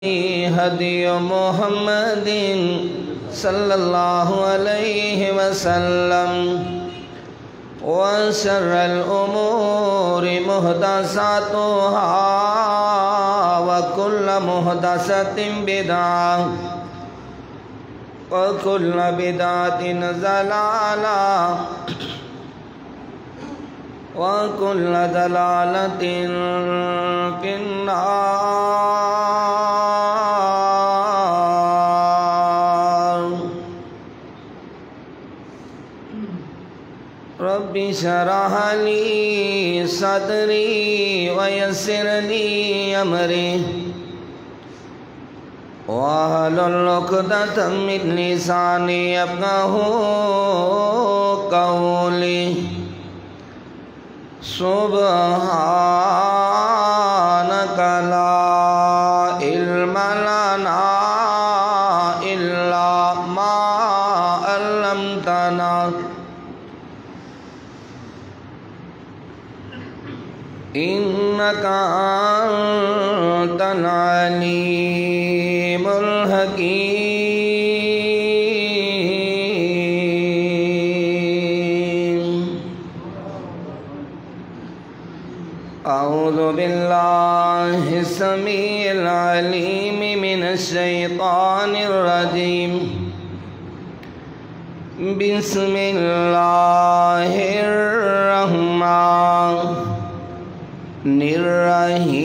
هدي محمد صلى الله عليه وسلم وشر الأمور محدثاتها وكل محدثة بدعة وكل بدعة ضلالة وكل ضلالة في النار. رب اشرح لي صدري ويسر لي أمري واحلل عقدة من لساني يفقهوا قولي. سبحانك لا علم لنا إلا ما علمتنا إنك أنت العليم الحكيم. أعوذ بالله السميع العليم من الشيطان الرجيم. بسم الله الرحمن الرحيم.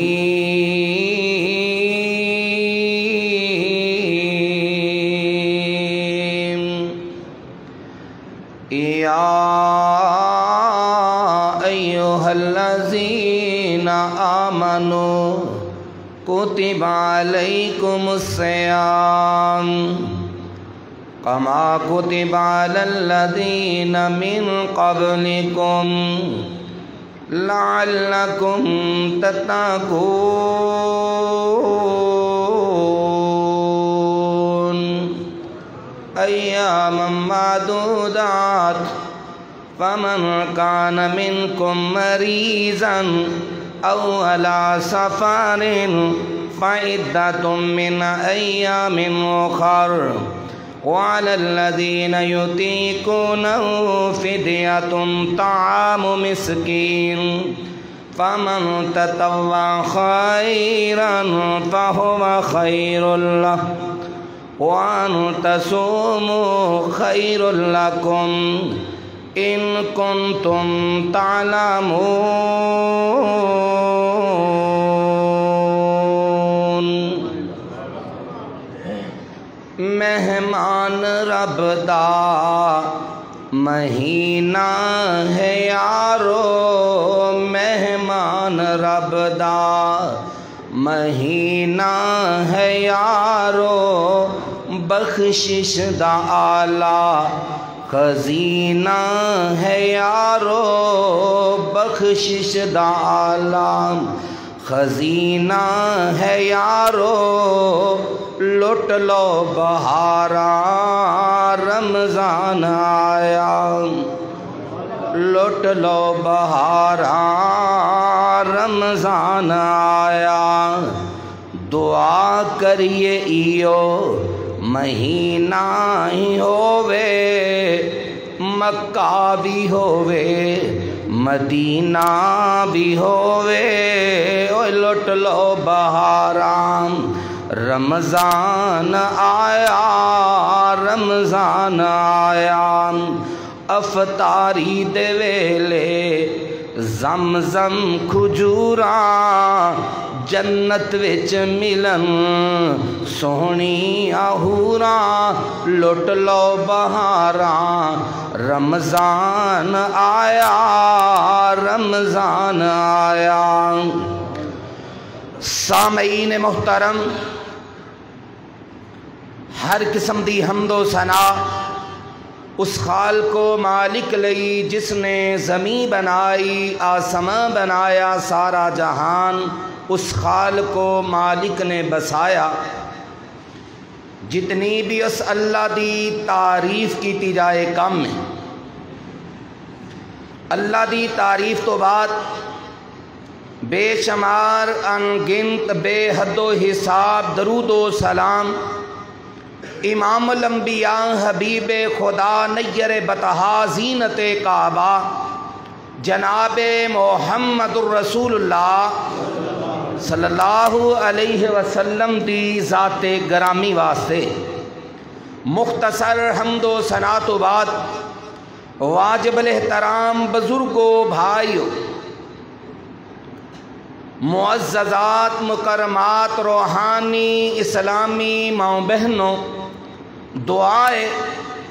يا أيها الذين آمنوا كتب عليكم الصيام كما كتب على الذين من قبلكم لعلكم تتقون أياما معدودات. فمن كان منكم مريضا أو على سفر فعدة من أيام أخر وعلى الذين يطيقونه فدية طعام مسكين فمن تطوع خيرا فهو خير له وأن تصوموا خير لكم إن كنتم تعلمون. مہمان رب دا مہینہ ہے یارو، مہمان رب دا مہینہ ہے یارو، بخشش دا آلہ خزینہ ہے یارو، بخشش دا آلہ خزینہ ہے یارو. لٹ لو بہارا رمضان آیا، لٹ لو بہارا رمضان آیا. دعا کریے ایو مہینہ ہی ہووے، مکہ بھی ہووے مدینہ بھی ہووے. اوہ لٹ لو بہارام رمضان آیا، رمضان آیا. افطاری دے ویلے زمزم کھجوراں جنت وچ ملن سونی آہوراں. لٹ لو بہاراں رمضان آیا، رمضان آیا. سامعین محترم، ہر قسم دی حمد و ثنا اس خالق و مالک لئی جس نے زمین بنائی، آسمان بنایا، سارا جہان اس خالق و مالک نے بسایا. جتنی بھی اس اللہ دی تعریف کیتی جائے کم ہے. اللہ دی تعریف تو بعد بے شمار انگنت بے حد و حساب درود و سلام امام الانبیاء حبیب خدا نیر بطحا زینت کعبہ جناب محمد الرسول اللہ صلی اللہ علیہ وسلم دی ذات گرامی واسطے مختصر حمد و ثنا تو بعد واجب الاحترام بزرگوں بھائیوں معززات مکرمات روحانی اسلامی ماں بہنوں دعائے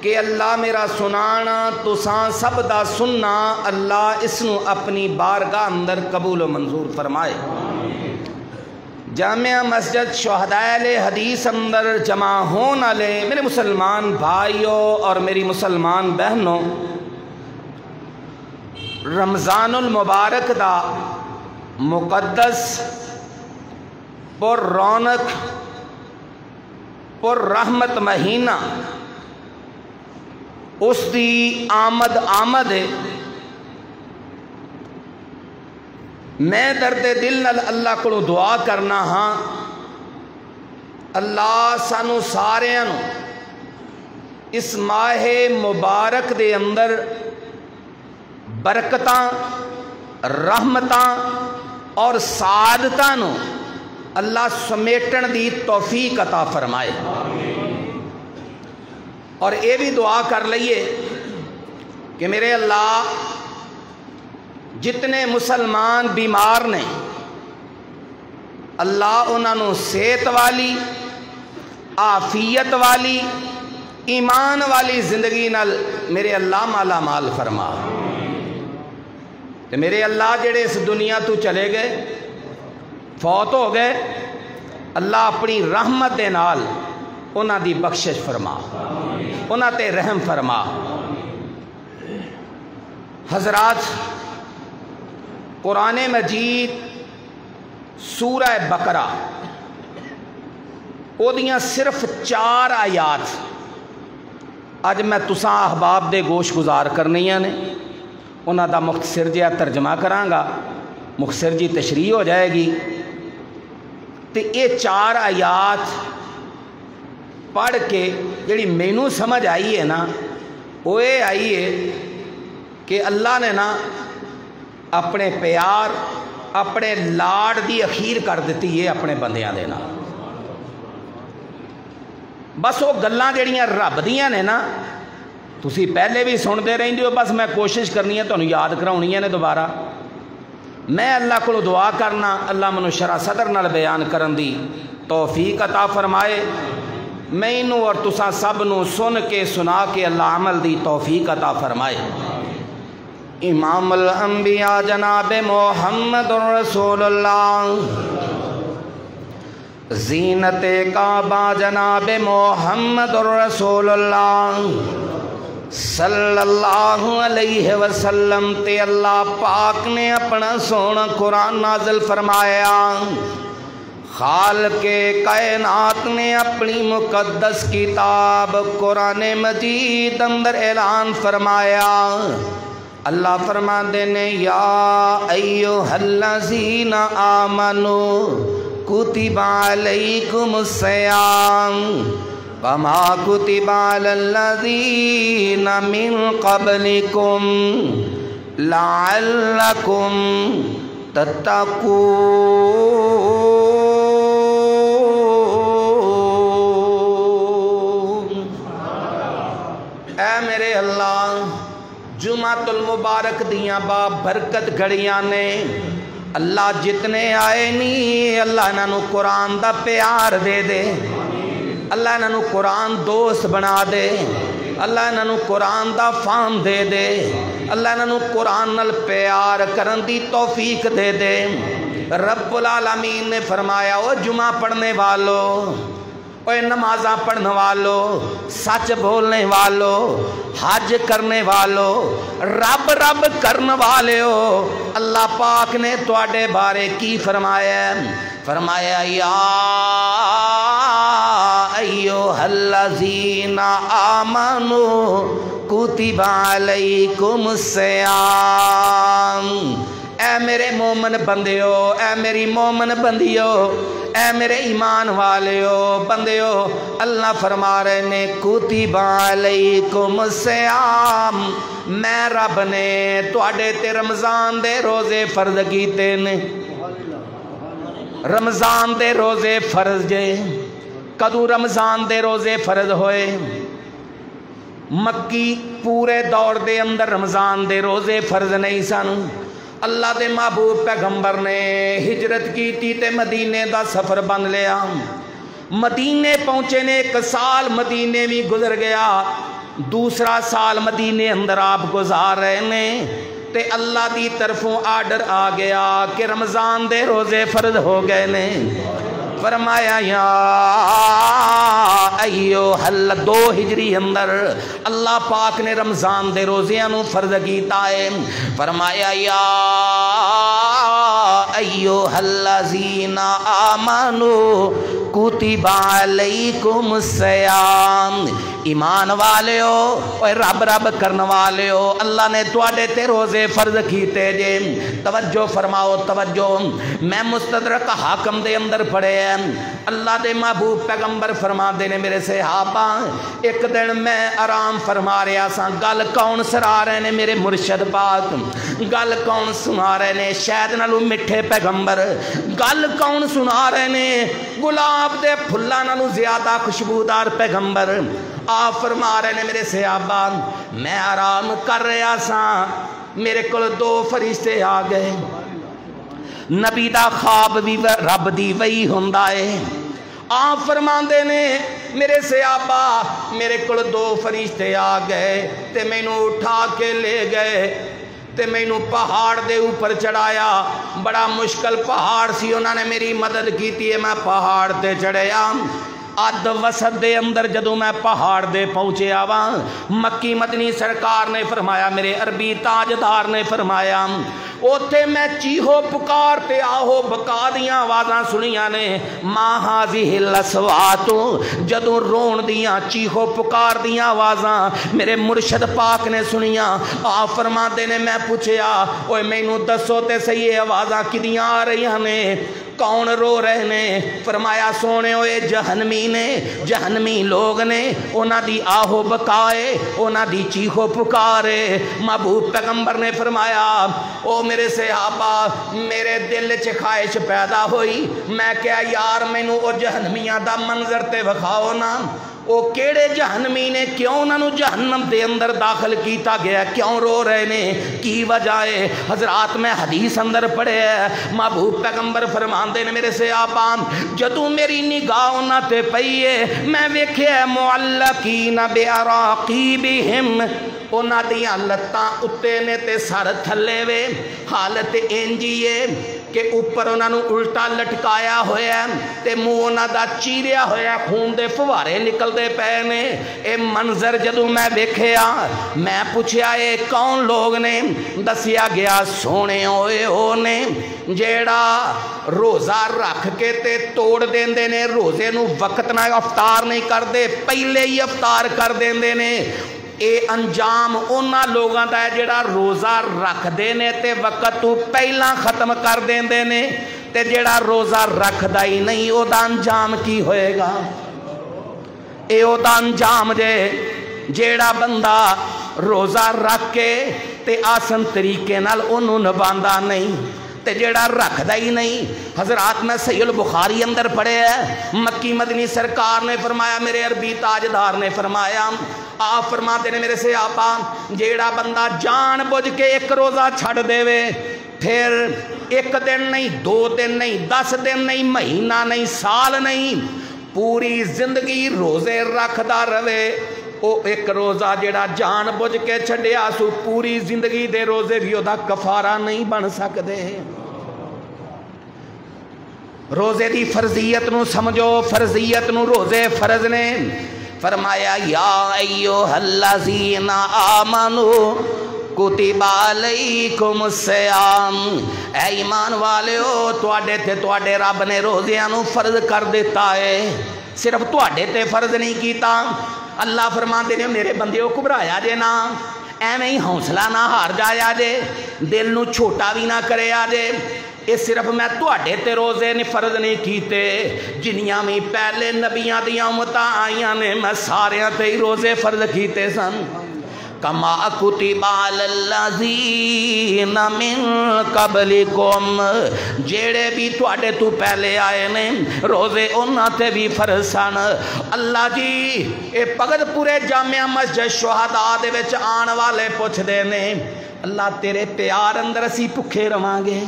کہ اللہ میرا سنانا تساں سب دا سننا اللہ اس نو اپنی بارگاہ اندر قبول و منظور فرمائے۔ جامعہ مسجد شہدائے حدیث اندر جمع ہونے لے میرے مسلمان بھائیوں اور میری مسلمان بہنوں، رمضان المبارک دا مقدس پر رونق پر رحمت مہینہ اس دی آمد ہے۔ میں درد دل نال اللہ کو دعا کرنا ہاں اللہ سانو ساریاں نو اس ماہ مبارک دے اندر برکتاں رحمتاں اور سعادتاں نو اللہ سمیٹن دی توفیق عطا فرمائے۔ اور یہ بھی دعا کر لئیے کہ میرے اللہ جتنے مسلمان بیمار نے اللہ انہاں نو صحت والی عافیت والی ایمان والی زندگی نال میرے اللہ مالا مال فرما۔ تو میرے اللہ جڑے اس دنیا تو چلے گئے فوت ہو گئے اللہ اپنی رحمت دے نال انہاں دی بخشش فرما، انہاں تے رحم فرما۔ حضرات، قرآن مجید سورہ بقرہ او دیاں صرف 4 آیات اج میں تساں احباب دے گوش گزار کرنیاں نے، انہاں دا مختصر جہا ترجمہ کراں گا، مختصر جی تشریح ہو جائے گی۔ تے یہ 4 آیات پڑھ کے جڑی مینوں سمجھ آئی ہے نا وہ یہ آئی ہے کہ اللہ نے نا اپنے پیار اپنے لاڑ دی اخیر کر دیتی ہے اپنے بندیاں دے نال۔ بس وہ گلاں جڑیاں رب دیاں نے نا تسی پہلے بھی سنتے رہندے ہو، بس میں کوشش کرنی ہے تانوں یاد کراؤنیاں نے دوبارہ۔ میں اللہ کو دعا کرنا اللہ منو شرح صدر نال بیان کرن دی توفیق عطا فرمائے، مینوں اور تساں سب نو سن کے سنا کے اللہ عمل دی توفیق عطا فرمائے۔ امام الانبیاء جناب محمد رسول اللہ زینت کعبہ جناب محمد رسول اللہ صلی اللہ علیہ وسلم تے اللہ پاک نے اپنا سونا قرآن نازل فرمایا۔ خالق کائنات نے اپنی مقدس کتاب قرآن مجید اندر اعلان فرمایا۔ اللہ فرماتے نے یا ایھا الذین آمنوا کتب علیکم الصیام کما کتب علی الذین من قبلکم لعلکم تتقون۔ اے میرے اللہ، جمعۃ المبارک دیاں با برکت گھڑیاں نے، اللہ جتنے آئے نہیں اللہ انہوں قرآن دا پیار دے دے، اللہ انہوں قرآن دوست بنا دے، اللہ انہوں قرآن دا فام دے دے، اللہ انہوں قرآن نال پیار کرن دی توفیق دے دے۔ رب العالمین نے فرمایا او جمعہ پڑھنے والو، اوے نمازاں پڑھنے والو، سچ بولنے والو، حج کرنے والو، رب رب کرنے والے ہو، اللہ پاک نے تواڈے بارے کی فرمایا؟ فرمایا یا ایھا الذین آمنوا کتب علیکم الصیام۔ اے اے میرے مومن بندیو، اے میری مومن بندیو، اے میرے ایمان والیو بندیو، اللہ فرما رہے نے کتب علیکم الصیام، میں رب نے تواڈے تے رمضان دے روزے فرض کیتے نے۔ رمضان دے روزے فرض جے، کدو رمضان دے روزے فرض ہوئے؟ مکی پورے دور دے اندر رمضان دے روزے فرض نہیں سن۔ اللہ دے محبوب پیغمبر نے ہجرت کی تھی تے مدینے دا سفر بن لیا، مدینے پہنچے نے 1 سال مدینے بھی گزر گیا، دوسرا سال مدینے اندر آپ گزار رہے نے تے اللہ دی طرفوں آرڈر آ گیا کہ رمضان دے روزے فرض ہو گئے نے۔ فرمایا یا ایوہ اللہ، 2 ہجری اندر اللہ پاک نے رمضان دے روزیاں نو فرض کیتا ہے۔ فرمایا یا ایوہ الذین آمنوا کتب علیکم الصیام، ایمان والے ہو اور رب رب کرنے والے ہو، اللہ نے تواڈے تے روزے فرض کیتے جے۔ توجہ فرماؤ توجہ، میں مستدرک حاکم دے اندر پڑھے ہیں، اللہ دے محبوب پیغمبر فرما دے نے میرے صحابہ، ایک دن میں آرام فرما رہا سا، گل کون سنا رہے نے میرے مرشد پاک، گل کون سنا رہے نے شاید نالو مٹھے پیغمبر، گل کون سنا رہے نے گلاب دے پھلاں نالو زیادہ خوشبودار پیغمبر۔ آپ فرما رہے نے میرے صحابہ، میں آرام کر رہا سا، میرے کول 2 فرشتے آ گئے۔ نبی دا خواب بھی رب دی وہی ہوندا ہے۔ آپ فرماندے نے میرے صحابہ، میرے کول 2 فرشتے آ گئے تے مینوں اٹھا کے لے گئے تے مینوں پہاڑ دے اوپر چڑھایا، بڑا مشکل پہاڑ سی، انہوں نے میری مدد کیتی ہے، میں پہاڑ تے چڑھیا۔ اد وسط دے اندر جدوں میں پہاڑ دے پہنچے آواں، مکی مدنی سرکار نے فرمایا، میرے عربی تاجدار نے فرمایا، اوتھے میں چیہو پکار تے آہو بکا دیاں آوازاں سنیاں نے، ما ہاذہ الاصوات، جدوں رون دیاں چیہو پکار دیاں آوازاں میرے مرشد پاک نے سنیاں۔ آپ فرماندے نے میں پوچھیا، اوے مینوں دسو تے صحیح آوازاں کدیاں آ رہیاں نے، کون رو رہے نے؟ فرمایا سونے ہوئے جہنمی نے، جہنمی لوگ نے، انہاں دی آہو بکائے، انہاں دی چیخو پکارے۔ محبوب پیغمبر نے فرمایا، او میرے صحابہ، میرے دل چ خواہش پیدا ہوئی، میں کہا یار مینوں او جہنمیاں دا منظر تے وکھاؤ نا، او کیڑے جہنمی نے، کیوں انہوں جہنم دے اندر داخل کیتا گیا، کیوں رو رہے نے، کی وجہ ہے؟ حضرات میں حدیث اندر پڑھے ہے، محبوب پیغمبر فرماندے نے میرے صحابہ، جدوں میری نگاہ انہاں تے پئی ہے، میں ویکھیا معلقین باراقیبہم، انہاں دیاں لتاں اتے نے تے سر تھلے وے، حالت انجی ہے کہ اوپر انہاں نوں الٹا لٹکایا ہویا تے منہ انہاں دا چیریا ہویا، خون دے فوارے نکلدے پئے نے۔ اے منظر جدوں میں ویکھیا، میں پوچھیا اے کون لوگ نے؟ دسیا گیا سونے ہوئے او نے جیڑا روزہ رکھ کے تے توڑ دیندے نے، روزے نو وقت نہ افطار نہیں کردے، پہلے ہی افطار کر دیندے نے۔ اے انجام اونا لوگاں دا ہے جڑا روزہ رکھ دے نے تے وقت تو پہلا ختم کر دیندے نے، تے جڑا روزہ رکھ دا ہی نہیں او دا انجام کی ہوئے گا؟ اے او دا انجام جے جیڑا بندہ روزہ رکھ کے تے آسن طریقے نال انہوں نباندہ نہیں، تے جیڑا رکھ دا ہی نہیں۔ حضرات میں صحیح البخاری اندر پڑھے ہے، مکی مدنی سرکار نے فرمایا، میرے عربی تاجدار نے فرمایا، آپ فرماتے نے میرے سے آپا، جیڑا بندہ جان بوجھ کے ایک روزہ چھڑ دے وے، پھر 1 دن نہیں، 2 دن نہیں، 10 دن نہیں، مہینہ نہیں، سال نہیں، پوری زندگی روزے رکھدا رہے، او ایک روزہ جیڑا جان بوجھ کے چھڑیا سو پوری زندگی دے روزے بھی او دا کفارہ نہیں بن سکدے۔ روزے دی فرضیت نو سمجھو، فرضیت نو روزے فرض نے۔ فرمایا یا ایھا الذین آمنوا کتب علیکم الصیام، اے ایمان والےو تواڈے تے تواڈے رب نے روزیاں نو فرض کر دیتا ہے، صرف تواڈے تے فرض نہیں کیتا۔ اللہ فرماندے نے میرے بندیو گھبرایا جے نا، ਐਵੇਂ ही हौसला ना हार जाया जे, दिल नू छोटा भी ना करिया जे। ये सिर्फ मैं तुहाडे ते रोज़े ने फर्ज नहीं कीते, जिन्नियां भी पहले नबियां दियां उम्मतां आईयां ने मैं सारियां ते ही रोज़े फर्ज कीते सन। कमा कुतिबा लल्लज़ीना मिन क़ब्लिकुम, जेड़े भी तुहाडे तू पहले आए ने रोज़े उन्हां ते भी फर्ज सन। अल्लाह जी ये भगतपुरे जामिया मस्जिद शुहदा दे विच आण वाले पुछदे ने, अल्लाह तेरे प्यार अंदर असी भुखे रवांगे,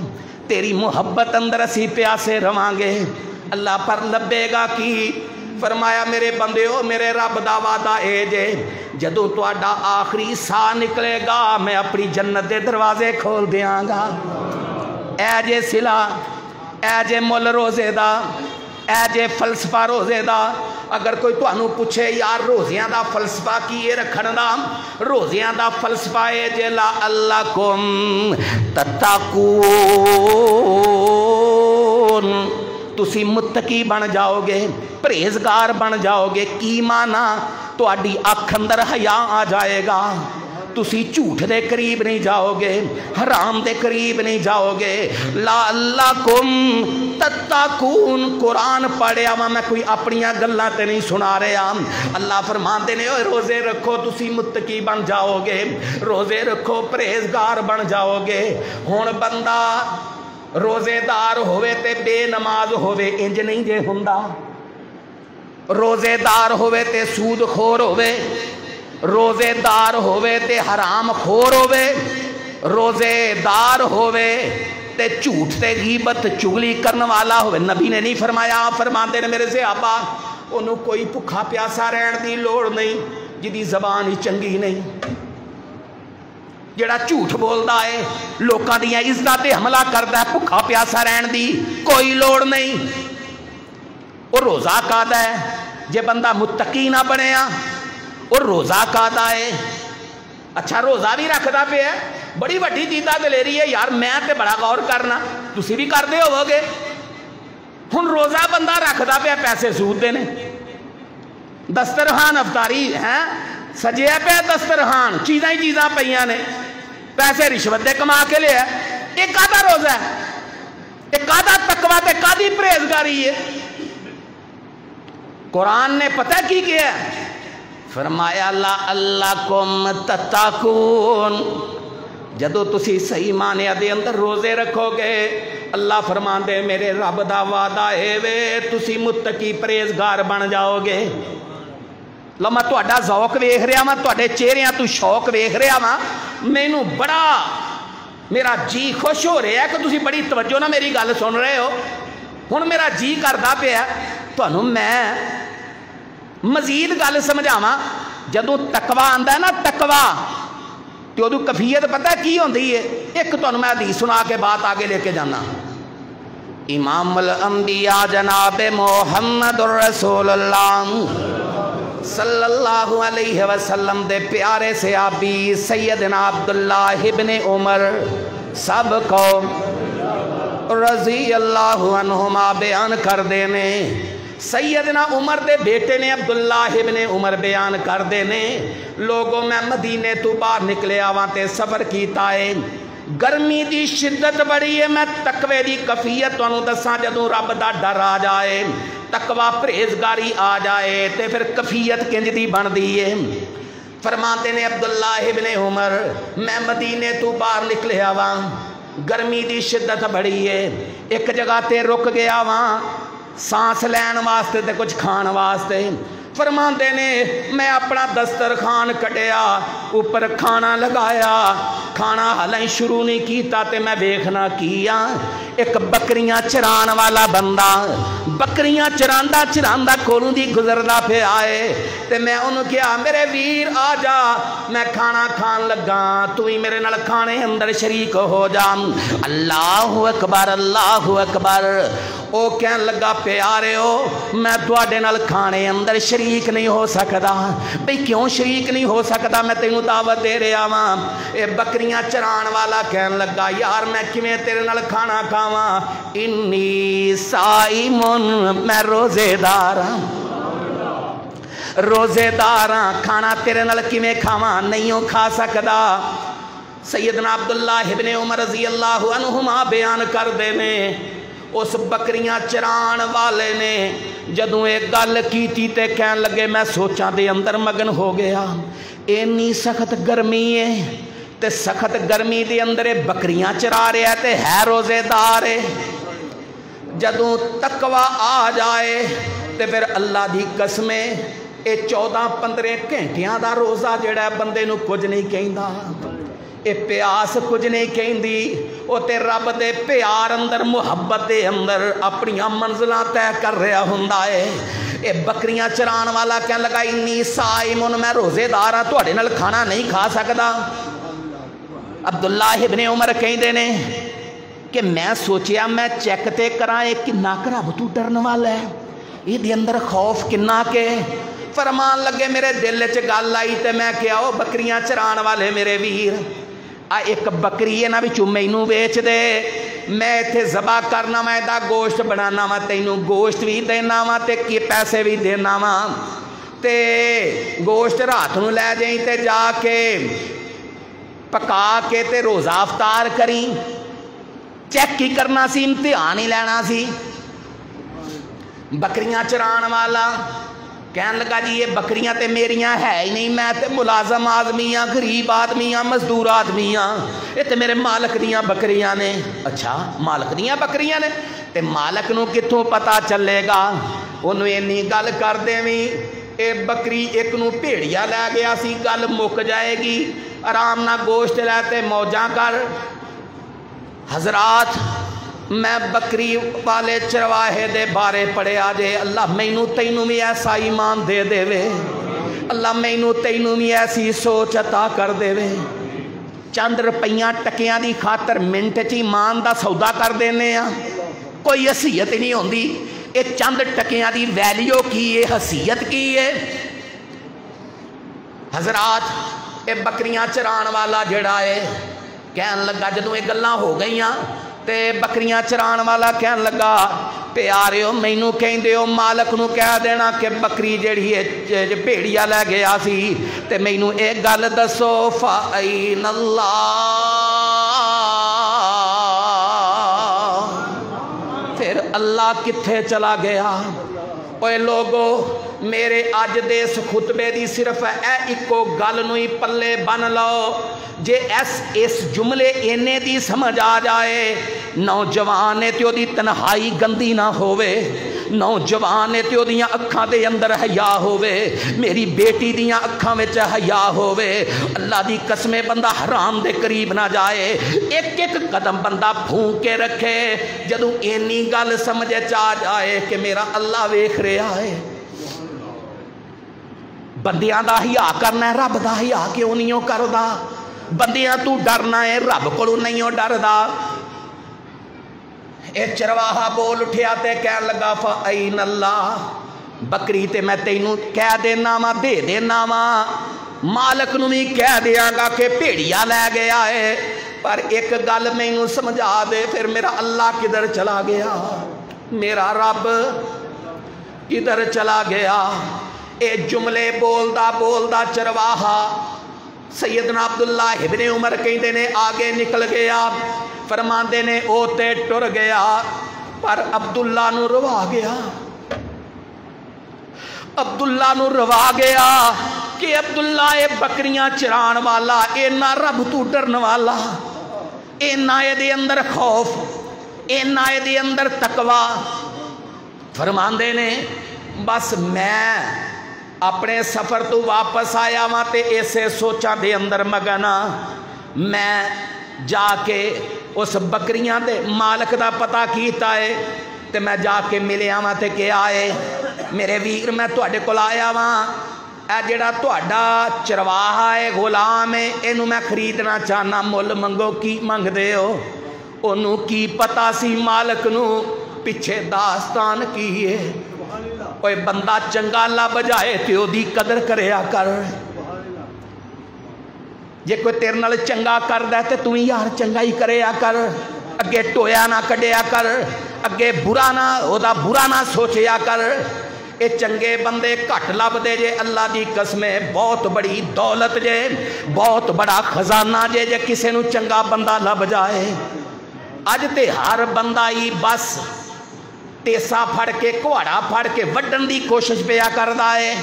तेरी मुहब्बत अंदर असी प्यासे रवांगे, अल्लाह पर लभेगा की? फरमाया मेरे बंदेओ, मेरे रब दा वादा ए जे जदों तुहाडा आखिरी साह निकलेगा मैं अपनी जन्नत दे दरवाजे खोल देंगा। ऐ जे सिला, ऐ जे मुल रोज़े दा, ऐ जे फलसफा रोज़े दा। अगर कोई तुहानू पूछे यार रोज़ियां दा फलसफा की है रखण दा, रोज़ियां दा फलसफा है जे ला अल्लाकुम तत्तकून, तुसी मुत्तकी बन जाओगे, परहेजगार बन जाओगे। की माना? तुहाडी अख अंदर हया आ जाएगा, तुसी झूठ दे करीब नहीं जाओगे, हराम दे करीब नहीं जाओगे। ला अल्लाकुम तत्तकून, कुरान पढ़िया वा मैं, कोई अपनियां गल्लां ते नहीं सुना रहा। अल्लाह फरमाते ने रोज़े रखो तुसी मुत्तकी बन जाओगे, रोज़े रखो परहेजगार बन जाओगे। हुण बंदा रोज़ेदार होवे ते बेनमाज होवे इंज नहीं जे हुंदा, रोज़ेदार होवे ते सूद खोर होवे, रोज़ेदार होवे ते हराम खोर होवे, रोज़ेदार होवे ते झूठ ते गीबत चुगली करने वाला होवे। नबी ने नहीं फरमाया, फरमाते ने मेरे सहाबा उन्होंने कोई भुखा प्यासा रहने की लोड़ नहीं जिहदी जबान ही चंगी नहीं, जिहड़ा झूठ बोलता है लोगों दी इज्जत ते हमला करता है, भुखा प्यासा रहने की कोई लोड़ नहीं। और रोज़ा कादा है? जे बंदा मुत्तकी ना बनया और रोज़ा कादा है? अच्छा रोज़ा भी रखता पे है, बड़ी वड्डी दीदा दलेरी है यार, मैं तो बड़ा गौर करना, तुसी भी करते होवोगे। हुण रोज़ा बंदा रखता पे पैसे सूद ने, दस्तरखान अफतारी है सजिया पे दस्तरखान, चीज़ा ही चीज़ा पईयां ने, पैसे रिश्वत दे कमा के लिया। एक कादा रोज़ा है, एक कादा तकवा ते कादी परहेजगारी है? कुरान ने पता की किया? फरमाया ला अल्लाकुम तत्तकून, जदों तुसी सही मानिया दे अंदर रोज़े रखोगे अल्लाह फरमांदे मेरे रब दा वादा है वे तुसी मुत्तकी परहेजगार बन जाओगे। लो मैं तुहाडा ज़ौक वेख रहा वां, तुहाडे चेहरियां तू शौक वेख रहा वां, मैनू बड़ा मेरा जी खुश हो रहा है कि तुसी बड़ी तवज्जो ना मेरी गल सुन रहे हो। हुण मेरा जी करदा पिया तुहानू मैं मजीद गल समझावां। जदों तकवा आंदा है ना, तकवा तो उदू कफीयत पता की होंदी है? एक तुहानू मैं हदीस सुना के बात आगे लेके जाना। इमामुल अंबिया जनाब मुहम्मदुर रसूलुल्लाह सल्लल्लाहु अलैहि वसल्लम दे प्यारे सहाबी सैयदना अब्दुल्लाह इब्ने उमर सब को रज़ी अल्लाहु अन्हुमा बयान कर देने। सैयदना उमर दे बेटे ने अब्दुल्ला इब्ने उमर बयान कर देने, लोगों मैं मदीने तो बाहर निकले आवां ते सफ़र कीता है, गर्मी की शिद्दत बड़ी है, मैं तकवे की कफीयत तुहानू दसां। जदों रब दा डर आ जाए, तकवा परहेजगारी आ जाए तो फिर कफीयत किंज दी बनदी है। फरमाते ने अब्दुल्ला इब्ने उमर मैं मदीने तो बाहर निकले आवां, गर्मी की शिद्दत बड़ी है, एक जगह ते रुक गया वां सांस लैन वास्ते ते कुछ खाण वास्ते। फरमाते ने मैं अपना दस्तरखान कटिया, ऊपर खाना लगाया, खाना हालें शुरू नहीं किया तो मैं देखना किया एक बकरियां चरान वाला बंदा बकरियां चरांदा चरांदा कोलों दी गुजरदा पे आए ते मैं उन्होंने कहा मेरे वीर आ जा, मैं खाना खान लगा, तू ही मेरे नाल खाने अंदर शरीक हो जा। अल्लाहु अकबर अल्लाहु अकबर। ओ कहन लगा प्यारे हो मैं तुहाडे नाल खाने अंदर शरीक नहीं हो सकता। भाई क्यों शरीक नहीं हो सकता? मैं तेनू दावत दे रहा वां। ये बकरियां चरान वाला कहन लगा यार मैं किवें तेरे नाल खाना खावां, इन्नी साइमुन मैं रोजेदार हां। रोजेदार खाना तेरे नाल किवें खावां, नहीं खा सकदा। सैयदना अब्दुल्ला इब्ने उमर रज़ी अल्लाहु अन्हुमा बयान करदे ने उस बकरियां चराण वाले ने जदों ये गल कीती ते कहन लगे मैं सोचां दे अंदर मगन हो गया, इन्नी सख्त गर्मी है ते सख्त गर्मी दे अंदर ये बकरियां चरा रहा ते है रोजेदार है। जदों तकवा आ जाए तो फिर अल्लाह की कसमे ये 14-15 घंटिया का रोज़ा जोड़ा बंदे नूं कुछ नहीं कहता, ये प्यास कुछ नहीं कहती, वो तो रब दे प्यार अंदर मुहब्बत के अंदर अपनिया मंजिल तय कर रहा हुंदा है। ये बकरियां चराण वाला कह लगा इन्नी साइमुन मैं रोजेदार हाँ, तुहाडे नाल खाना नहीं खा सकता। अब्दुल्ला इब्ने उमर कहते ने कि मैं सोचिया मैं चेक ते करा ये किन्ना रब तू डरन वाला है, ये अंदर खौफ किन्ना के। फरमान लगे मेरे दिल च गल आई तो मैं क्या वो बकरियां चराण वाले मेरे वीर आ एक बकरी इन्हां विचों मैनू वेच दे, मैं इत्थे ज़बा करना वा, इहदा गोश्त बनाना वा, तैनू गोश्त भी देना वा ते कि पैसे भी देना वा, ते गोश्त रात नूं लै जाई ते जाके पका के ते रोज़ा अफतार करी। चेक ही करना सी, इम्तिहान ही लेना सी। बकरियां चराण वाला कहन लगा जी ये बकरियां ते मेरियां है ही नहीं, मैं ते मुलाजम आदमी हाँ, गरीब आदमी हाँ, मजदूर आदमी हाँ, ये तो मेरे मालक दियां बकरियां ने। अच्छा मालक दियां बकरियां ने ते मालक नूं कित्थों पता चलेगा? उन्होंने इन्नी गल कर देवी ये बकरी एक नूं भेड़िया लै गया सी, गल मुक जाएगी, आराम ना गोश्त लै ते मौजां कर। हजरात मैं बकरी वाले चरवाहे दे बारे पढ़िया जे, अल्लाह मैनू तैनू भी ऐसा ईमान दे देवे, अल्लाह मैनू तैनू भी ऐसी सोच अता कर देवे। चंद रुपइया टकिया की खातर मिनट च ईमान का सौदा कर देने आ, कोई हसीयत नहीं होंदी। ये चंद टकिया की वैल्यू की है, हसीयत की है? हजरात ये बकरियां चराण वाला जड़ा है कहन लगा जदों ये गल्लां हो गई ते बकरियां चराण वाला कहन लगा प्यारिओ मैनू कहंदे हो मालक नूं कह देना कि बकरी जिहड़ी है भेड़िया लै गया सी ते मैनू एक गल दसो फ़ाइन अल्लाह, फिर अल्लाह कित्थे चला गया? ओए लोगो मेरे अज दे इस खुतबे दी सिर्फ इको गल नूं ही पल्ले बन लो, जे इस जुमले इन्ने दी समझ आ जाए, नौजवान है तो ओदी तन्हाई गंदी ना होवे, नौजवान है तो ओदियां अखां दे अंदर हया होवे, मेरी बेटी दियां अखां विच हया होवे, अल्लाह दी कसमें बंदा हराम दे करीब ना जाए, एक एक कदम बंदा फूंक के रखे। जदों इन्नी गल समझ च आ जाए कि मेरा अल्लाह वेख रहा है, बंदियां दा हिया करना है, रब दा हिया क्यों नहीं करदा? बंदियां तू डरना है, रब कोलों नहीं डरदा। ये चरवाहा बोल उठिया ते कह लगा फ़ाइन अल्लाह, बकरी ते मैं तेनू कह देना वा, दे देना वा, मालक नूं भी कह देंगा कि भेड़िया लै गया है, पर एक गल मैनू समझा दे, फिर मेरा अल्लाह किधर चला गया, मेरा रब किधर चला गया? ये जुमले बोलदा बोलदा चरवाहा सैयदना अब्दुल्ला इब्ने उमर कहते ने आगे निकल गया, फरमाते ने ओ ते टुर गया, पर अब्दुल्ला नूं रवा गया, अब्दुल्ला नूं रवा गया कि अब्दुल्ला ये बकरियां चराण वाला, इन्ना रब तू डरन वाला, इन्ना इहदे अंदर खौफ, इन्ना इहदे अंदर तकवा। फरमाते ने बस मैं अपने सफ़र तो वापस आया वहाँ तो इसे सोचा दे अंदर मगना, मैं जाके उस बकरियां दे मालक का पता किया है, तो मैं जाके मिलिया वहाँ तो क्या है मेरे वीर मैं तुहाडे कोल आया वहाँ, ए जिहड़ा तुहाडा चरवाहा है गुलाम है, इनू मैं खरीदना चाहना, मुल मंगो की मंगदे हो? ओनू की पता सी मालक नू पिछे दास्तान की है। ओए बंदा चंगा लभ जाए तो ओदी कदर करया कर, जे कोई तेरे नाल चंगा करदा ते तू यार चंगा ही करया कर, अगे टोया ना कढ़िया कर, अगे बुरा ना ओदा बुरा ना सोचिया कर। ये चंगे बंदे घट लभदे जे, अल्लाह दी कसम बहुत बड़ी दौलत जे, बहुत बड़ा खजाना जे, जे किसी नूं चंगा बंदा लभ जाए। अज ते हर बंदा ही बस टेसा फड़ के कुहाड़ा फड़ के वड्डण दी कोशिश पिया करदा है।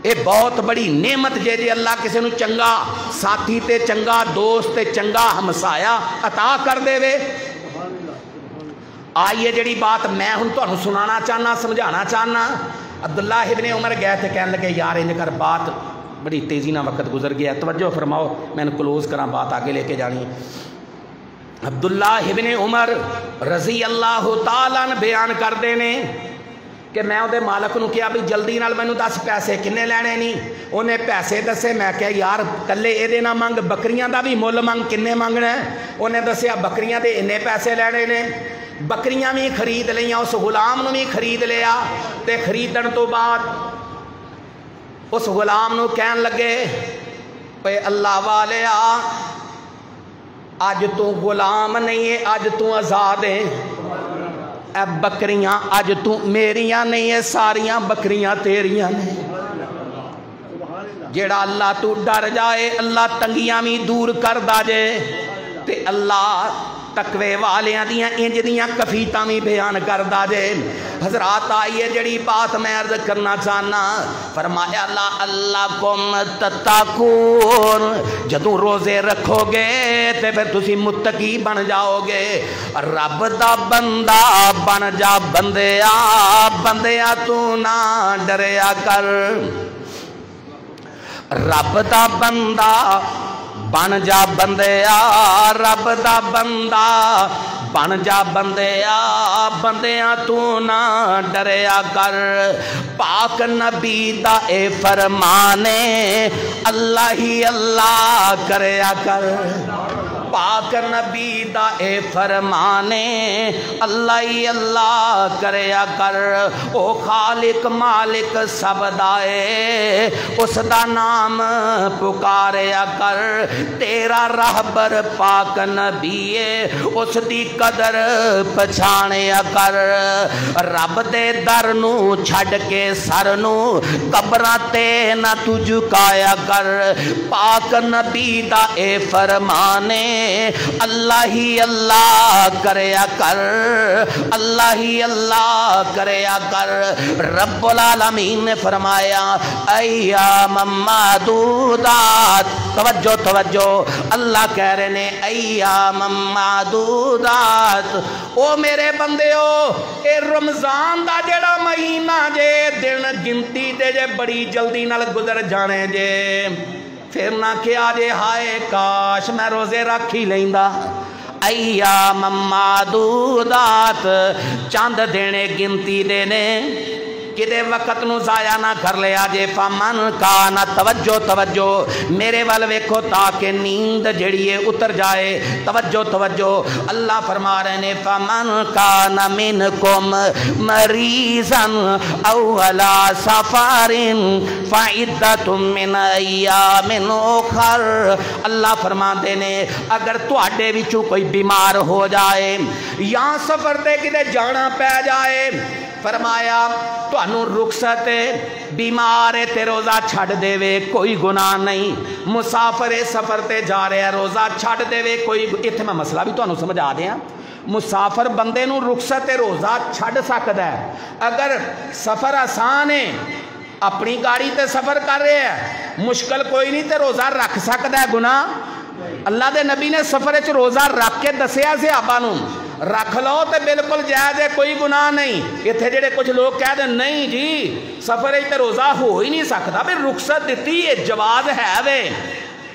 ये बहुत बड़ी नेमत जे जे अल्लाह किसी नूं चंगा साथी ते चंगा दोस्त ते चंगा हमसाया अता कर देवे। आइए जिहड़ी बात मैं हुण तुहानूं सुनाना चाहना, समझाना चाहना। अब्दुल्ला इब्ने उमर गए थे, कहने लगे यार इंज कर, बात बड़ी तेज़ी ना वक्त गुजर गया, तवज्जो फरमाओ, मैंने क्लोज करा, बात आगे लेके जानी। अब्दुल्ला इब्ने उमर रजी अल्लाह तआला अन्हु बयान करते ने कि मैं उहदे मालक नूं कहा भी जल्दी नाल मैनूं दस पैसे किन्ने लैणे नी। उन्हें पैसे दसे, मैं कहा यार कल्ले इहदे ना मंग, बकरियां दा भी मुल मंग, किन्ने मंगना है। उन्हें दसिया बकरियां दे इन्ने पैसे लैणे ने। बकरियां भी खरीद लियां, उस गुलाम नूं भी खरीद लिया। ते खरीदण तो बाद उस गुलाम नूं कहण लगे पे अल्लाह वालिया अज तू गुलाम नहीं है, अज तू आजाद है। ए बकरियां अज तू मेरियां नहीं है, सारियां बकरियां तेरियां ने। जेड़ा अल्लाह तू डर जाए, अल्लाह तंगियां भी दूर करदा जे, ते अल्लाह तकवे वालियां दियां इंज दियां कफीतां भी बयान करदा जे। हजरात आइए जड़ी बात मैं अर्ज करना चाहना, फरमाया ला अल्लाह कुम तत्ताकून, जदों रोजे रखोगे ते फिर तुसी मुत्तकी बन जाओगे। रब दा बंदा बन जा बंदिया, बंदिया तू ना डरिया कर। रब दा बंदा बन जा बंदिया, रब दा बंदा बन जा बंदिया, बंदिया तू ना डरिया कर। पाक नबी दा ए फरमाने अल्लाह ही अल्लाह करया कर। पाक नबी दा ए फरमाने अल्लाह ही अल्लाह करया कर। ओ खालिक मालिक सब दा ए, उस दा नाम पुकारया कर। तेरा रहबर पाक नबी ए, उस दी कदर पछाणया कर। रब दे दर नू छड़ के सर नू कबरां ते ना तू झुकाया कर। पाक नबी दा ए फरमाने अल्लाह ही अल्लाह करया कर, अल्लाह ही अल्लाह करया कर। रब्बुल आलमीन ने फरमाया अय्याम मादूदात, तवज्जो तवज्जो, अल्लाह कह रहे ने अय्याम मादूदात। ओ मेरे बंदेओ, ए रमजान दा जेड़ा महीना जे, दिन गिनती दे जे बड़ी जल्दी नाल गुजर जाने जे। फिर ना क्या जे हाय काश मैं रोजे रख ही लेंदा। अय्याम मादूदात, चंद देने गिनती देने, किदे वक्त नू जाया ना कर लिया जे। फमन का ना, तवज्जो तवज्जो, मेरे वाल वेखो ताकि नींद जड़ी है उतर जाए। तवज्जो तवज्जो, अल्लाह फरमा रहे ने फमन का ना मिनकुम मरीजन औ अला सफरिन फइद्दतुम मिन अय्यामिन उखर। अल्लाह फरमाते ने अगर तुहाडे विचों कोई बीमार हो जाए या सफर ते किते जाना पै जाए, फरमाया तुहानू रुखसत बीमार है ते रोज़ा छड़ देवे कोई गुनाह नहीं। मुसाफिर सफर ते जा रहा रोज़ा छड़ देवे कोई, इत्थे मैं मसला भी तुहानू समझा दियां। मुसाफिर बंदे नू रुखसत रोज़ा छड़ सकदा है। अगर सफ़र आसान है, अपनी गाड़ी ते सफ़र कर रहे हैं, मुश्किल कोई नहीं, तो रोज़ा रख सकदा है। गुनाह अल्लाह दे नबी ने सफ़र च रोज़ा रख के दसिया सहाबा नू, रख लो तो बिल्कुल जायज़ है, कोई गुनाह नहीं। इत्थे जेड़े कुछ लोग कह दे नहीं जी सफर तो रोज़ा हो ही नहीं सकता, भी रुखसत दी है, जवाब है वे,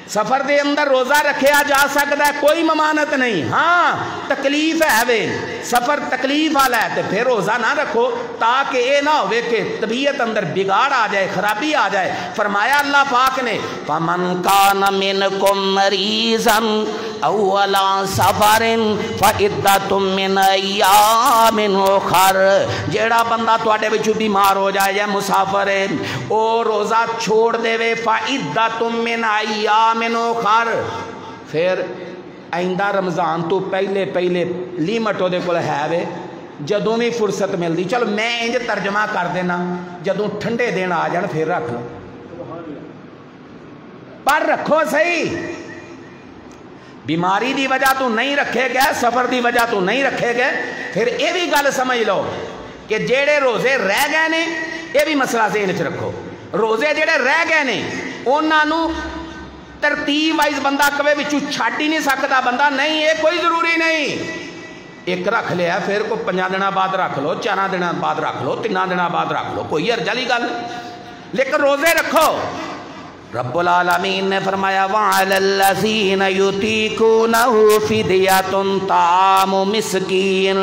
सफर के अंदर रोज़ा रखा जा सकता है, कोई ममानत नहीं। हाँ तकलीफ है वे, सफ़र तकलीफ वाला है, तो फिर रोज़ा ना रखो ताकि ये ना हो कि तबीयत अंदर बिगाड़ आ जाए, खराबी आ जाए। फरमाया अल्लाह पाक ने फमन कान मिनकुम मरीज़न औ अला सफरिन फइद्दतुम मिन अय्यामिन उखर। जेड़ा बंदा तुहाडे विचों बीमार हो जाए या मुसाफिर है, वो रोज़ा छोड़ देवे फइद्दतुम मिन अय्यामिन उखर। फिर आइंदा रमज़ान तो पहले पहले लिमिट उहदे कोल है वे, جدوں بھی فرصت ملتی. چلو میں انج ترجمہ کر دینا, جدوں ٹھنڈے دن آ جان پھر رکھ لو, پر رکھو صحیح. بیماری دی وجہ تو نہیں رکھے گئے, سفر دی وجہ تو نہیں رکھے گئے. پھر یہ بھی گل سمجھ لو کہ جیڑے روزے رہ گئے نے, یہ بھی مسئلہ ذہن چ رکھو, روزے جیڑے رہ گئے نے انہوں ترتیب وائز بندہ کبھی بچوں چھٹ ہی نہیں سکتا بندہ, نہیں یہ کوئی ضروری نہیں. ایک رکھ لیا پھر کو 5 دن بعد رکھ لو, 4 دن بعد رکھ لو, 3 دن بعد رکھ لو, کوئی حرج والی گل نہیں, لیکن روزے رکھو. رب العالمین نے فرمایا وَعَلَى الَّذِينَ يُطِيقُونَهُ فِدْيَةٌ طَعَامُ مِسْكِينٍ.